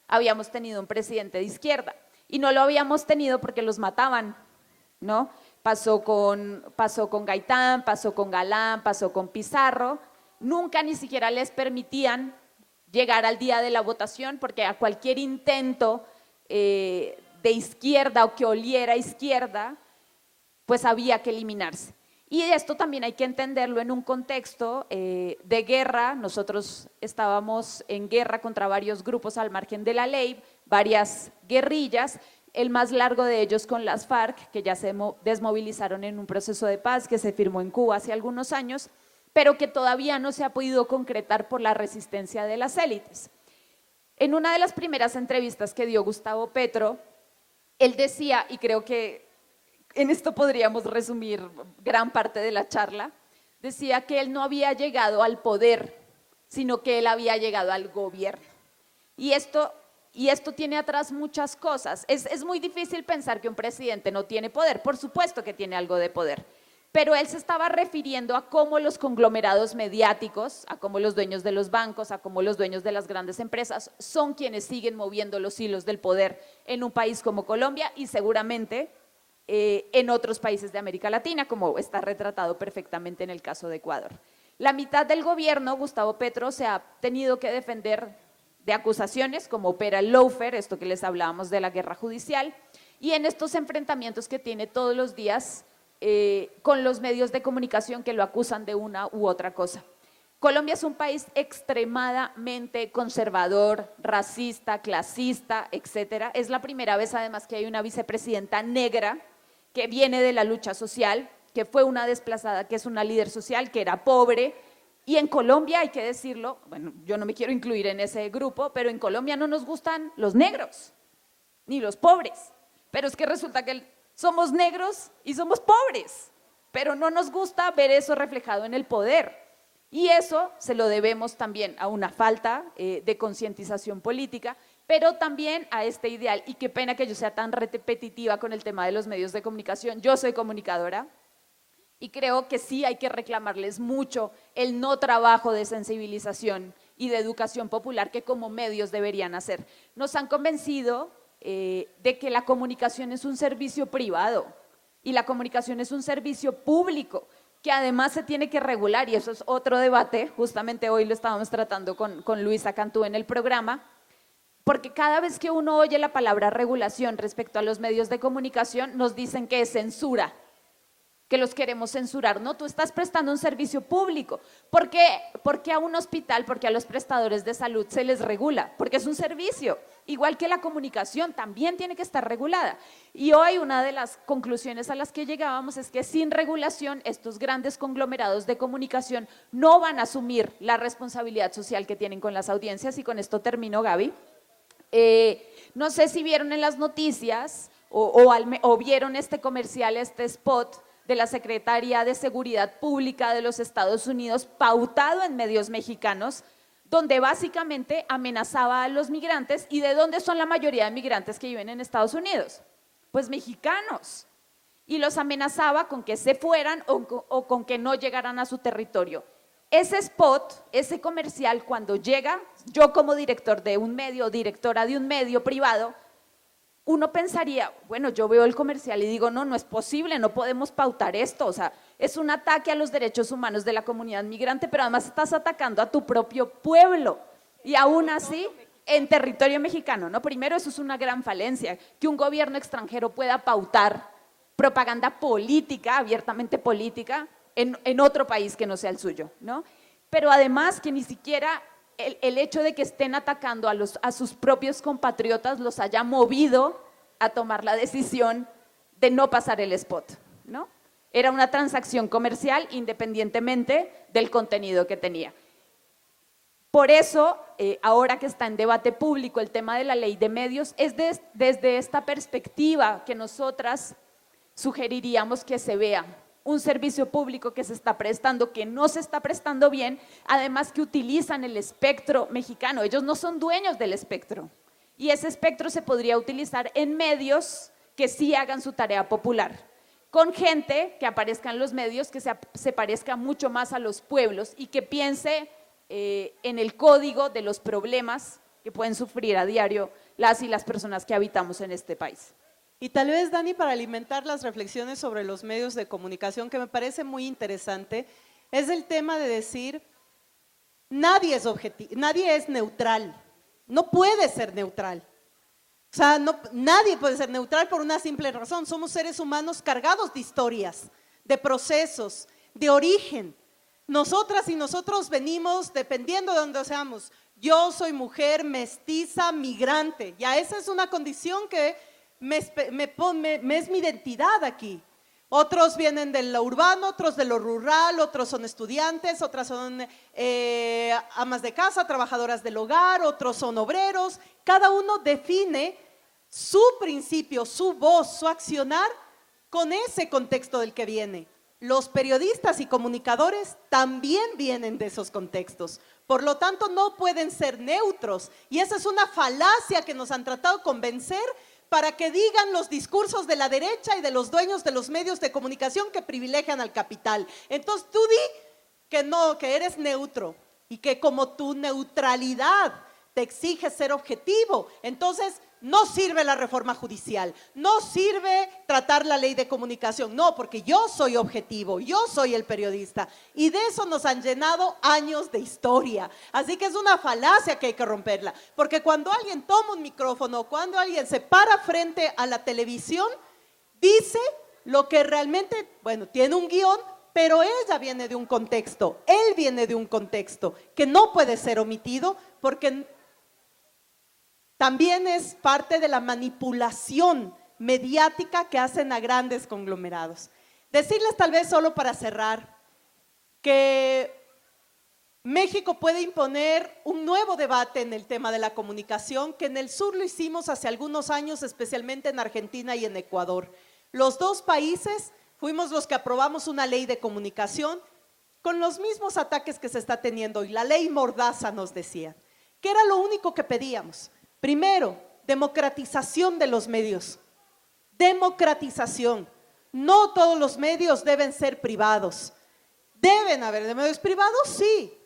habíamos tenido un presidente de izquierda y no lo habíamos tenido porque los mataban, ¿no? Pasó con Gaitán, pasó con Galán, pasó con Pizarro. Nunca ni siquiera les permitían llegar al día de la votación porque a cualquier intento de izquierda o que oliera a izquierda, pues había que eliminarse. Y esto también hay que entenderlo en un contexto de guerra. Nosotros estábamos en guerra contra varios grupos al margen de la ley, varias guerrillas, el más largo de ellos con las FARC, que ya se desmovilizaron en un proceso de paz que se firmó en Cuba hace algunos años, pero que todavía no se ha podido concretar por la resistencia de las élites. En una de las primeras entrevistas que dio Gustavo Petro, él decía, y creo que en esto podríamos resumir gran parte de la charla, decía que él no había llegado al poder, sino que él había llegado al gobierno. Y esto tiene atrás muchas cosas. Es muy difícil pensar que un presidente no tiene poder, por supuesto que tiene algo de poder, pero él se estaba refiriendo a cómo los conglomerados mediáticos, a cómo los dueños de los bancos, a cómo los dueños de las grandes empresas son quienes siguen moviendo los hilos del poder en un país como Colombia y seguramente en otros países de América Latina, como está retratado perfectamente en el caso de Ecuador. La mitad del gobierno, Gustavo Petro, se ha tenido que defender de acusaciones como opera el lawfare, esto que les hablábamos de la guerra judicial, y en estos enfrentamientos que tiene todos los días con los medios de comunicación que lo acusan de una u otra cosa. Colombia es un país extremadamente conservador, racista, clasista, etcétera. Es la primera vez además que hay una vicepresidenta negra que viene de la lucha social, que fue una desplazada, que es una líder social, que era pobre. Y en Colombia, hay que decirlo, bueno, yo no me quiero incluir en ese grupo, pero en Colombia no nos gustan los negros, ni los pobres. Pero es que resulta que somos negros y somos pobres, pero no nos gusta ver eso reflejado en el poder. Y eso se lo debemos también a una falta de concientización política, pero también a este ideal. Y qué pena que yo sea tan repetitiva con el tema de los medios de comunicación. Yo soy comunicadora y creo que sí hay que reclamarles mucho el no trabajo de sensibilización y de educación popular que como medios deberían hacer. Nos han convencido de que la comunicación es un servicio privado y la comunicación es un servicio público que además se tiene que regular, y eso es otro debate, justamente hoy lo estábamos tratando con Luisa Cantú en el programa, porque cada vez que uno oye la palabra regulación respecto a los medios de comunicación nos dicen que es censura, que los queremos censurar. No, tú estás prestando un servicio público. ¿Por qué a un hospital, porque a los prestadores de salud se les regula? Porque es un servicio. Igual que la comunicación también tiene que estar regulada. Y hoy una de las conclusiones a las que llegábamos es que sin regulación estos grandes conglomerados de comunicación no van a asumir la responsabilidad social que tienen con las audiencias. Y con esto termino, Gaby. No sé si vieron en las noticias o vieron este comercial, este spot de la Secretaría de Seguridad Pública de los Estados Unidos, pautado en medios mexicanos, donde básicamente amenazaba a los migrantes. ¿Y de dónde son la mayoría de migrantes que viven en Estados Unidos? Pues mexicanos. Y los amenazaba con que se fueran o con que no llegaran a su territorio. ese spot, ese comercial, cuando llega, yo como director de un medio, directora de un medio privado, uno pensaría, bueno, yo veo el comercial y digo, no, no es posible, no podemos pautar esto, o sea, es un ataque a los derechos humanos de la comunidad migrante, pero además estás atacando a tu propio pueblo, y aún así, en territorio mexicano, ¿no? Primero, eso es una gran falencia, que un gobierno extranjero pueda pautar propaganda política, abiertamente política, en otro país que no sea el suyo, ¿no? Pero además que ni siquiera el hecho de que estén atacando a sus propios compatriotas los haya movido a tomar la decisión de no pasar el spot, ¿no? Era una transacción comercial independientemente del contenido que tenía. Por eso, ahora que está en debate público el tema de la ley de medios, es desde esta perspectiva que nosotras sugeriríamos que se vea un servicio público que se está prestando, que no se está prestando bien, además que utilizan el espectro mexicano. Ellos no son dueños del espectro y ese espectro se podría utilizar en medios que sí hagan su tarea popular, con gente que aparezca en los medios que se parezca mucho más a los pueblos y que piense en el código de los problemas que pueden sufrir a diario las y las personas que habitamos en este país. Y tal vez, Dani, para alimentar las reflexiones sobre los medios de comunicación, que me parece muy interesante, es el tema de decir, nadie es neutral, no puede ser neutral. O sea, nadie puede ser neutral por una simple razón, somos seres humanos cargados de historias, de procesos, de origen. Nosotras y nosotros venimos, dependiendo de donde seamos, yo soy mujer mestiza, migrante, ya esa es una condición que es mi identidad aquí. Otros vienen de lo urbano, otros de lo rural, otros son estudiantes, otras son amas de casa, trabajadoras del hogar, otros son obreros. Cada uno define su principio, su voz, su accionar con ese contexto del que viene. Los periodistas y comunicadores también vienen de esos contextos. Por lo tanto, no pueden ser neutros. Y esa es una falacia que nos han tratado de convencer para que digan los discursos de la derecha y de los dueños de los medios de comunicación que privilegian al capital. Entonces tú di que no, que eres neutro y que como tu neutralidad te exige ser objetivo, entonces no sirve la reforma judicial, no sirve tratar la ley de comunicación, no, porque yo soy objetivo, yo soy el periodista y de eso nos han llenado años de historia, así que es una falacia que hay que romperla, porque cuando alguien toma un micrófono, cuando alguien se para frente a la televisión, dice lo que realmente, bueno, tiene un guión, pero ella viene de un contexto, él viene de un contexto que no puede ser omitido porque también es parte de la manipulación mediática que hacen a grandes conglomerados. Decirles tal vez solo para cerrar que México puede imponer un nuevo debate en el tema de la comunicación, que en el sur lo hicimos hace algunos años, especialmente en Argentina y en Ecuador. Los dos países fuimos los que aprobamos una ley de comunicación con los mismos ataques que se está teniendo hoy. La ley Mordaza nos decía, que era lo único que pedíamos. Primero, democratización de los medios. Democratización. No todos los medios deben ser privados. ¿Deben haber de medios privados? Sí.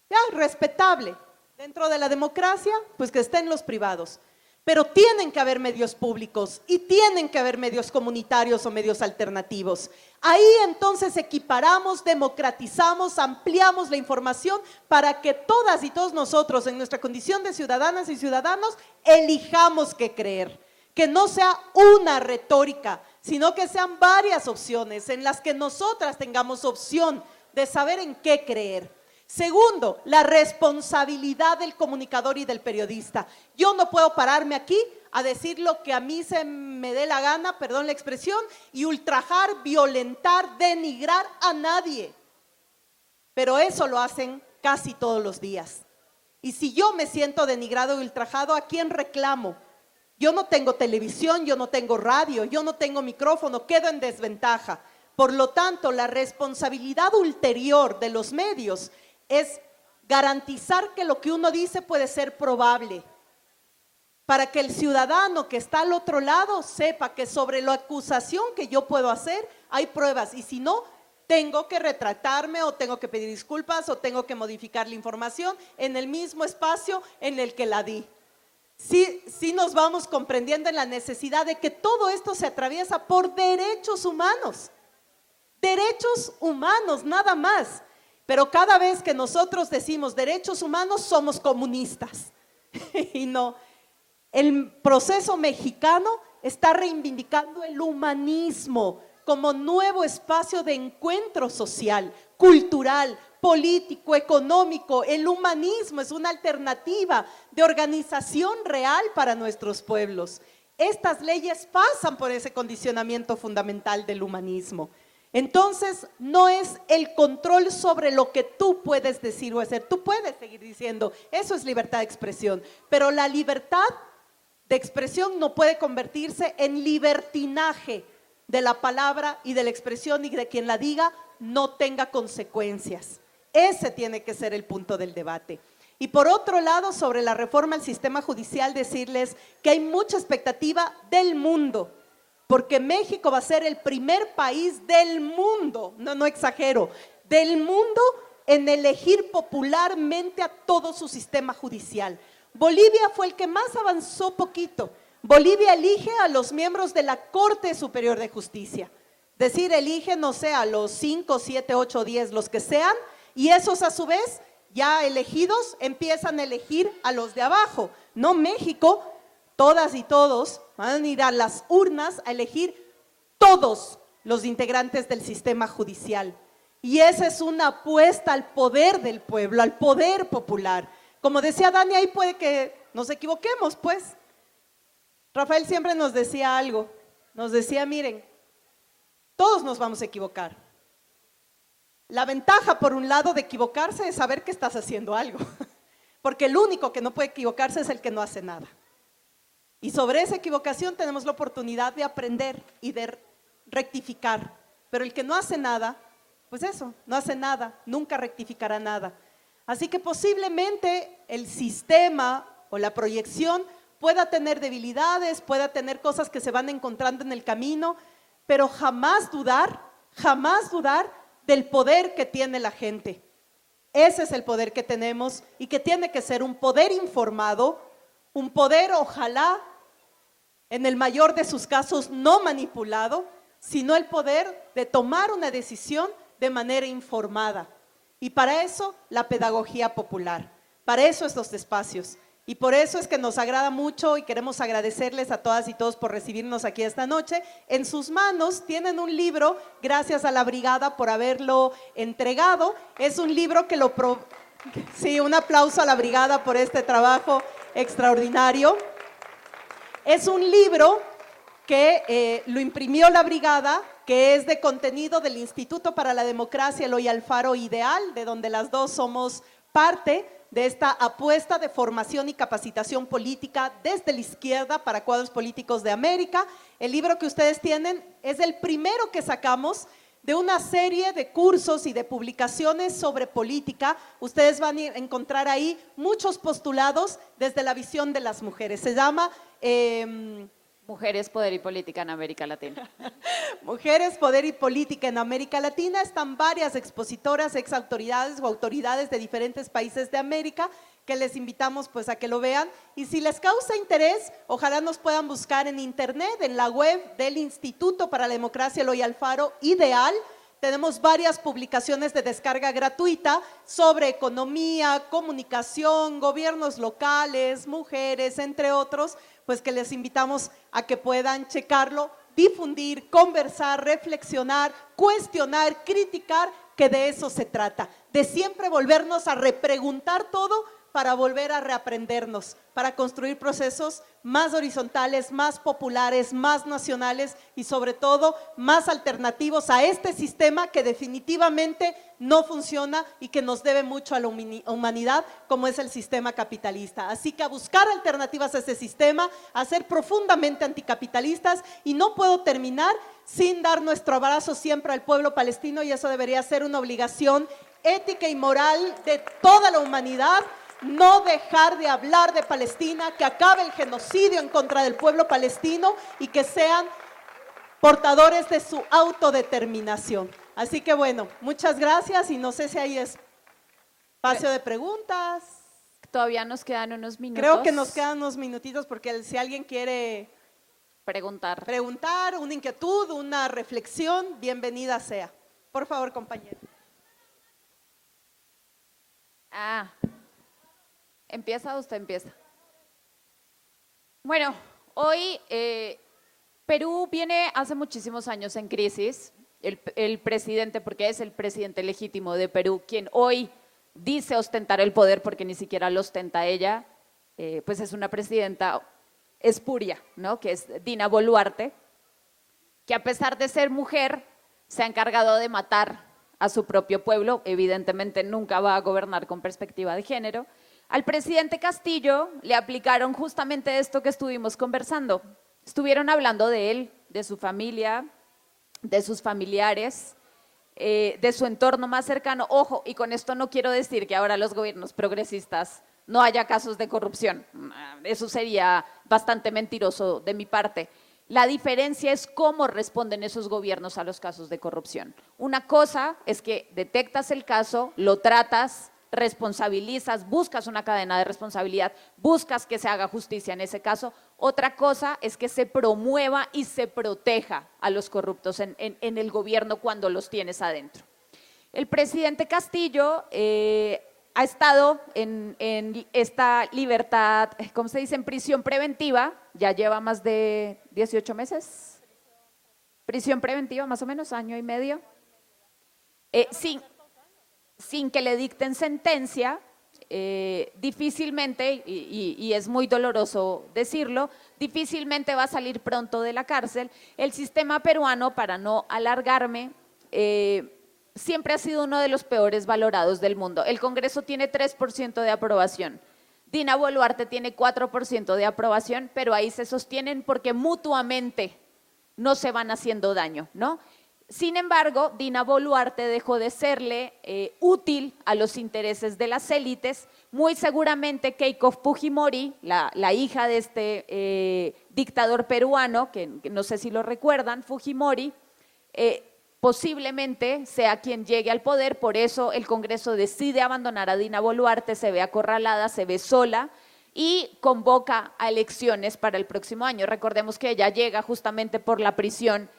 Ya, respetable. Dentro de la democracia, pues que estén los privados. Pero tienen que haber medios públicos y tienen que haber medios comunitarios o medios alternativos. Ahí entonces equiparamos, democratizamos, ampliamos la información para que todas y todos nosotros en nuestra condición de ciudadanas y ciudadanos elijamos qué creer. Que no sea una retórica, sino que sean varias opciones en las que nosotras tengamos opción de saber en qué creer. Segundo, la responsabilidad del comunicador y del periodista. Yo no puedo pararme aquí a decir lo que a mí se me dé la gana, perdón la expresión, y ultrajar, violentar, denigrar a nadie. Pero eso lo hacen casi todos los días. Y si yo me siento denigrado y ultrajado, ¿a quién reclamo? Yo no tengo televisión, yo no tengo radio, yo no tengo micrófono, quedo en desventaja. Por lo tanto, la responsabilidad ulterior de los medios es garantizar que lo que uno dice puede ser probable, para que el ciudadano que está al otro lado sepa que sobre la acusación que yo puedo hacer hay pruebas y si no, tengo que retratarme o tengo que pedir disculpas o tengo que modificar la información en el mismo espacio en el que la di. Sí nos vamos comprendiendo en la necesidad de que todo esto se atraviesa por derechos humanos, nada más. Pero cada vez que nosotros decimos derechos humanos somos comunistas y no. El proceso mexicano está reivindicando el humanismo como nuevo espacio de encuentro social, cultural, político, económico. El humanismo es una alternativa de organización real para nuestros pueblos. Estas leyes pasan por ese condicionamiento fundamental del humanismo. Entonces, no es el control sobre lo que tú puedes decir o hacer. Tú puedes seguir diciendo, eso es libertad de expresión, pero la libertad de expresión no puede convertirse en libertinaje de la palabra y de la expresión y de quien la diga no tenga consecuencias. Ese tiene que ser el punto del debate. Y por otro lado, sobre la reforma al sistema judicial, decirles que hay mucha expectativa del mundo, porque México va a ser el primer país del mundo, no exagero, del mundo en elegir popularmente a todo su sistema judicial. Bolivia fue el que más avanzó poquito. Bolivia elige a los miembros de la Corte Superior de Justicia. Es decir, elige, no sé, a los 5, 7, 8, 10, los que sean, y esos a su vez, ya elegidos, empiezan a elegir a los de abajo. No, México, todas y todos van a ir a las urnas a elegir todos los integrantes del sistema judicial. Y esa es una apuesta al poder del pueblo, al poder popular. Como decía Dani, ahí puede que nos equivoquemos, pues. Rafael siempre nos decía algo, nos decía, miren, todos nos vamos a equivocar. La ventaja, por un lado, de equivocarse es saber que estás haciendo algo, porque el único que no puede equivocarse es el que no hace nada. Y sobre esa equivocación tenemos la oportunidad de aprender y de rectificar, pero el que no hace nada, pues eso, no hace nada, nunca rectificará nada. Así que posiblemente el sistema o la proyección pueda tener debilidades, pueda tener cosas que se van encontrando en el camino, pero jamás dudar del poder que tiene la gente. Ese es el poder que tenemos y que tiene que ser un poder informado, un poder ojalá en el mayor de sus casos no manipulado, sino el poder de tomar una decisión de manera informada. Y para eso la pedagogía popular, para eso estos espacios. Y por eso es que nos agrada mucho y queremos agradecerles a todas y todos por recibirnos aquí esta noche. En sus manos tienen un libro, gracias a la brigada por haberlo entregado. Es un libro que sí, un aplauso a la brigada por este trabajo extraordinario. Es un libro que lo imprimió la brigada, que es de contenido del Instituto para la Democracia Eloy Alfaro Ideal, de donde las dos somos parte de esta apuesta de formación y capacitación política desde la izquierda para cuadros políticos de América. El libro que ustedes tienen es el primero que sacamos de una serie de cursos y de publicaciones sobre política. Ustedes van a encontrar ahí muchos postulados desde la visión de las mujeres. Se llama Mujeres, Poder y Política en América Latina. Mujeres, Poder y Política en América Latina. Están varias expositoras, exautoridades o autoridades de diferentes países de América que les invitamos pues a que lo vean. Y si les causa interés, ojalá nos puedan buscar en internet, en la web del Instituto para la Democracia Eloy Alfaro Ideal. Tenemos varias publicaciones de descarga gratuita sobre economía, comunicación, gobiernos locales, mujeres, entre otros, pues que les invitamos a que puedan checarlo, difundir, conversar, reflexionar, cuestionar, criticar, que de eso se trata, de siempre volvernos a repreguntar todo para volver a reaprendernos, para construir procesos más horizontales, más populares, más nacionales y sobre todo más alternativos a este sistema que definitivamente no funciona y que nos debe mucho a la humanidad, como es el sistema capitalista. Así que a buscar alternativas a ese sistema, a ser profundamente anticapitalistas, y no puedo terminar sin dar nuestro abrazo siempre al pueblo palestino, y eso debería ser una obligación ética y moral de toda la humanidad. No dejar de hablar de Palestina, que acabe el genocidio en contra del pueblo palestino y que sean portadores de su autodeterminación. Así que bueno, muchas gracias y no sé si hay espacio de preguntas. Todavía nos quedan unos minutos. Creo que nos quedan unos minutitos porque si alguien quiere preguntar, una inquietud, una reflexión, bienvenida sea. Por favor, compañero. ¿Empieza o usted empieza? Bueno, hoy Perú viene hace muchísimos años en crisis. El presidente, porque es el presidente legítimo de Perú, quien hoy dice ostentar el poder porque ni siquiera lo ostenta ella, pues es una presidenta espuria, ¿no? Que es Dina Boluarte, que a pesar de ser mujer se ha encargado de matar a su propio pueblo, evidentemente nunca va a gobernar con perspectiva de género. Al presidente Castillo le aplicaron justamente esto que estuvimos conversando. Estuvieron hablando de él, de su familia, de sus familiares, de su entorno más cercano. Ojo, y con esto no quiero decir que ahora los gobiernos progresistas no haya casos de corrupción. Eso sería bastante mentiroso de mi parte. La diferencia es cómo responden esos gobiernos a los casos de corrupción. Una cosa es que detectas el caso, lo tratas, responsabilizas, buscas una cadena de responsabilidad, buscas que se haga justicia en ese caso. Otra cosa es que se promueva y se proteja a los corruptos en el gobierno cuando los tienes adentro. El presidente Castillo ha estado en esta libertad, ¿cómo se dice?, en prisión preventiva, ya lleva más de 18 meses. Prisión preventiva, más o menos, año y medio. Sin que le dicten sentencia, difícilmente, y es muy doloroso decirlo, difícilmente va a salir pronto de la cárcel. El sistema peruano, para no alargarme, siempre ha sido uno de los peores valorados del mundo. El Congreso tiene 3% de aprobación. Dina Boluarte tiene 4% de aprobación, pero ahí se sostienen porque mutuamente no se van haciendo daño, ¿no? Sin embargo, Dina Boluarte dejó de serle útil a los intereses de las élites. Muy seguramente Keiko Fujimori, la hija de este dictador peruano, que no sé si lo recuerdan, Fujimori, posiblemente sea quien llegue al poder. Por eso el Congreso decide abandonar a Dina Boluarte, se ve acorralada, se ve sola y convoca a elecciones para el próximo año. Recordemos que ella llega justamente por la prisión,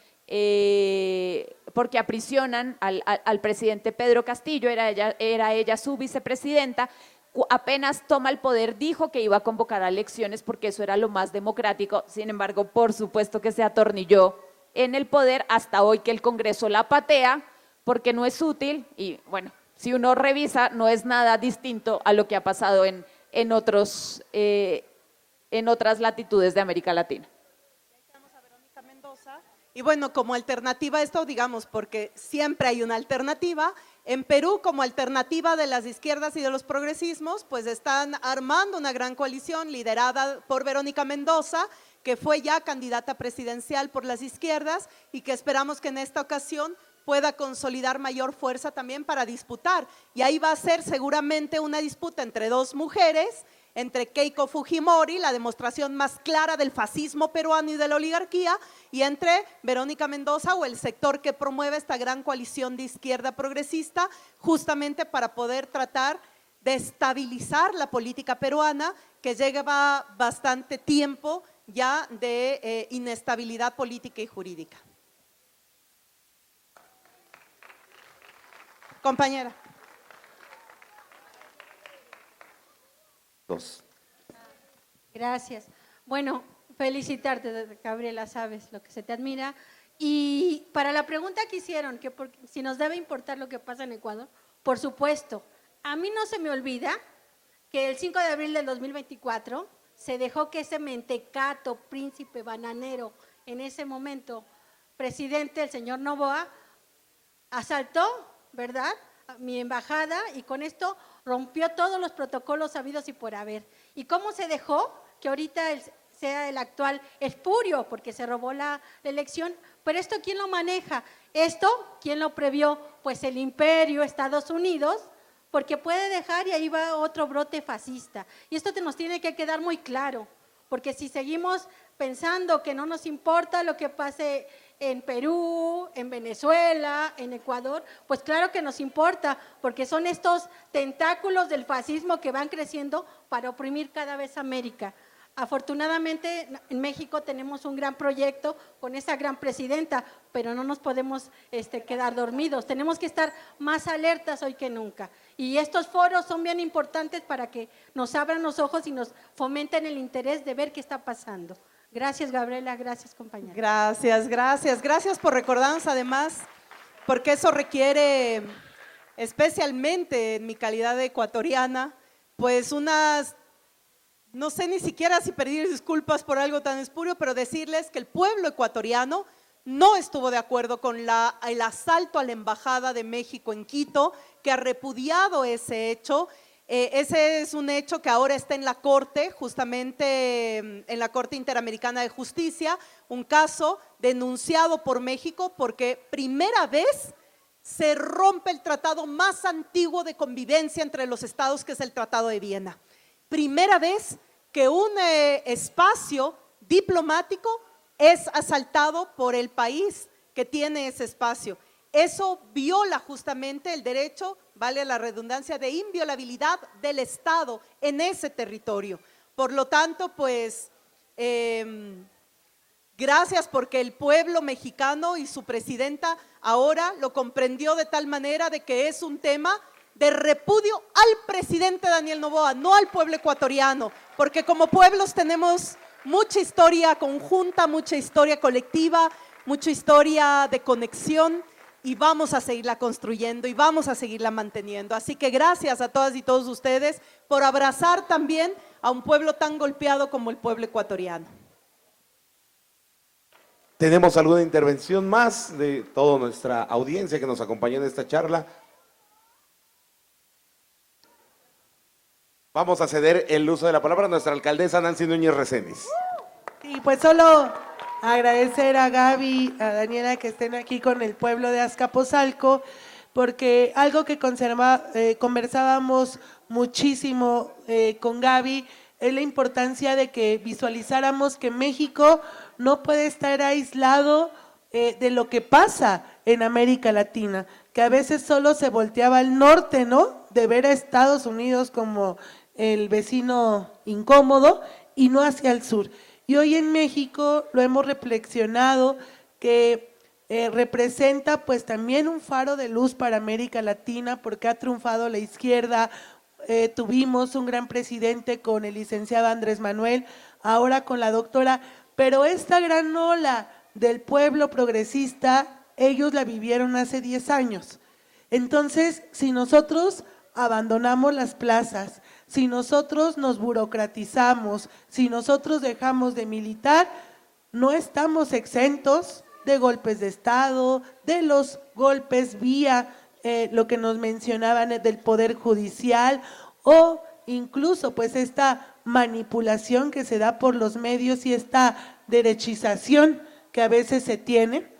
porque aprisionan al presidente Pedro Castillo, era ella su vicepresidenta. Apenas toma el poder dijo que iba a convocar a elecciones porque eso era lo más democrático. Sin embargo, por supuesto que se atornilló en el poder hasta hoy que el Congreso la patea porque no es útil y bueno, si uno revisa no es nada distinto a lo que ha pasado en otras latitudes de América Latina. Y bueno, como alternativa a esto, digamos, porque siempre hay una alternativa, en Perú como alternativa de las izquierdas y de los progresismos, pues están armando una gran coalición liderada por Verónica Mendoza, que fue ya candidata presidencial por las izquierdas y que esperamos que en esta ocasión pueda consolidar mayor fuerza también para disputar. Y ahí va a ser seguramente una disputa entre dos mujeres, entre Keiko Fujimori, la demostración más clara del fascismo peruano y de la oligarquía, y entre Verónica Mendoza o el sector que promueve esta gran coalición de izquierda progresista, justamente para poder tratar de estabilizar la política peruana, que lleva bastante tiempo ya de inestabilidad política y jurídica. Compañera. Gracias. Bueno, felicitarte, Gabriela, sabes lo que se te admira. Y para la pregunta que hicieron, que si nos debe importar lo que pasa en Ecuador, por supuesto. A mí no se me olvida que el 5 de abril del 2024 se dejó que ese mentecato príncipe bananero, en ese momento presidente, el señor Noboa, asaltó, ¿verdad?, a mi embajada y con esto rompió todos los protocolos habidos y por haber. ¿Y cómo se dejó que ahorita sea el actual espurio? Porque se robó la elección. Pero esto, ¿quién lo maneja? Esto, ¿quién lo previó? Pues el imperio, Estados Unidos, porque puede dejar y ahí va otro brote fascista. Y esto nos tiene que quedar muy claro, porque si seguimos pensando que no nos importa lo que pase en Perú, en Venezuela, en Ecuador, pues claro que nos importa, porque son estos tentáculos del fascismo que van creciendo para oprimir cada vez a América. Afortunadamente en México tenemos un gran proyecto con esa gran presidenta, pero no nos podemos quedar dormidos, tenemos que estar más alertas hoy que nunca. Y estos foros son bien importantes para que nos abran los ojos y nos fomenten el interés de ver qué está pasando. Gracias, Gabriela, gracias, compañera. Gracias por recordarnos además, porque eso requiere, especialmente en mi calidad de ecuatoriana, pues unas… No sé ni siquiera si pedir disculpas por algo tan espurio, pero decirles que el pueblo ecuatoriano no estuvo de acuerdo con el asalto a la Embajada de México en Quito, que ha repudiado ese hecho. Ese es un hecho que ahora está en la Corte, justamente en la Corte Interamericana de Justicia, un caso denunciado por México porque primera vez se rompe el tratado más antiguo de convivencia entre los estados, que es el Tratado de Viena. Primera vez que un espacio diplomático es asaltado por el país que tiene ese espacio. Eso viola justamente el derecho, vale la redundancia, de inviolabilidad del Estado en ese territorio. Por lo tanto, pues, gracias porque el pueblo mexicano y su presidenta ahora lo comprendió de tal manera de que es un tema de repudio al presidente Daniel Noboa, no al pueblo ecuatoriano, porque como pueblos tenemos mucha historia conjunta, mucha historia colectiva, mucha historia de conexión y vamos a seguirla construyendo y vamos a seguirla manteniendo. Así que gracias a todas y todos ustedes por abrazar también a un pueblo tan golpeado como el pueblo ecuatoriano. Tenemos alguna intervención más de toda nuestra audiencia que nos acompañó en esta charla. Vamos a ceder el uso de la palabra a nuestra alcaldesa Nancy Núñez Reséndiz. Sí, pues solo agradecer a Gaby, a Daniela que estén aquí con el pueblo de Azcapotzalco, porque algo que conversábamos muchísimo con Gaby es la importancia de que visualizáramos que México no puede estar aislado de lo que pasa en América Latina, que a veces solo se volteaba al norte, ¿no? De ver a Estados Unidos como el vecino incómodo y no hacia el sur. Y hoy en México lo hemos reflexionado que representa pues también un faro de luz para América Latina porque ha triunfado la izquierda, tuvimos un gran presidente con el licenciado Andrés Manuel, ahora con la doctora, pero esta gran ola del pueblo progresista, ellos la vivieron hace 10 años. Entonces, si nosotros abandonamos las plazas, si nosotros nos burocratizamos, si nosotros dejamos de militar, no estamos exentos de golpes de Estado, de los golpes vía lo que nos mencionaban del Poder Judicial o incluso pues esta manipulación que se da por los medios y esta derechización que a veces se tiene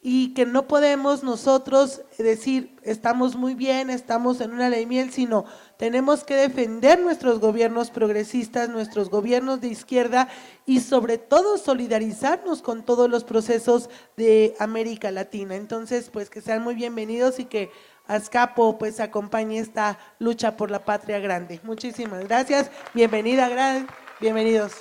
y que no podemos nosotros decir estamos muy bien, estamos en una ley miel, sino tenemos que defender nuestros gobiernos progresistas, nuestros gobiernos de izquierda y sobre todo solidarizarnos con todos los procesos de América Latina. Entonces, pues que sean muy bienvenidos y que Azcapo pues acompañe esta lucha por la patria grande. Muchísimas gracias, bienvenida, bienvenidos.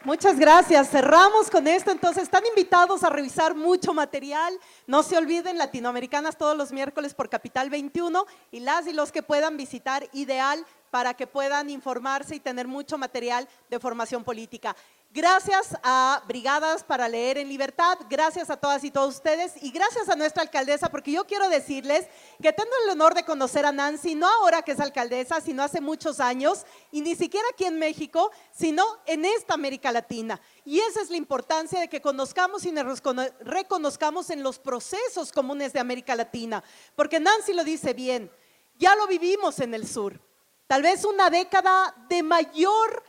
Muchas gracias. Cerramos con esto. Entonces, están invitados a revisar mucho material. No se olviden, Latinoamericanas todos los miércoles por Capital 21 y las y los que puedan visitar Ideal para que puedan informarse y tener mucho material de formación política. Gracias a Brigadas para Leer en Libertad, gracias a todas y todos ustedes y gracias a nuestra alcaldesa, porque yo quiero decirles que tengo el honor de conocer a Nancy, no ahora que es alcaldesa, sino hace muchos años, y ni siquiera aquí en México, sino en esta América Latina. Y esa es la importancia de que conozcamos y nos reconozcamos en los procesos comunes de América Latina, porque Nancy lo dice bien, ya lo vivimos en el sur, tal vez una década de mayor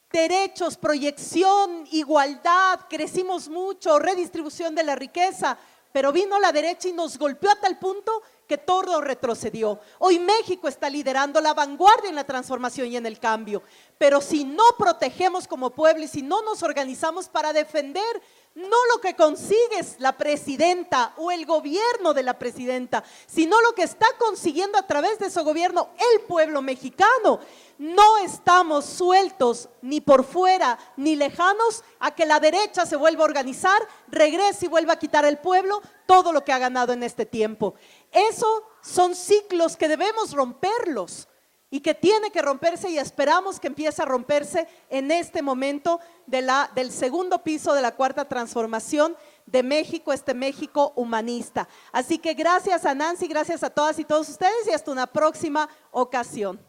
derechos, proyección, igualdad, crecimos mucho, redistribución de la riqueza, pero vino la derecha y nos golpeó a tal punto que todo retrocedió. Hoy México está liderando la vanguardia en la transformación y en el cambio, pero si no protegemos como pueblo y si no nos organizamos para defender no lo que consigues la presidenta o el gobierno de la presidenta, sino lo que está consiguiendo a través de su gobierno el pueblo mexicano. No estamos sueltos ni por fuera ni lejanos a que la derecha se vuelva a organizar, regrese y vuelva a quitar al pueblo todo lo que ha ganado en este tiempo. Eso son ciclos que debemos romperlos y que tiene que romperse, y esperamos que empiece a romperse en este momento del segundo piso de la cuarta transformación de México, este México humanista. Así que gracias a Nancy, gracias a todas y todos ustedes, y hasta una próxima ocasión.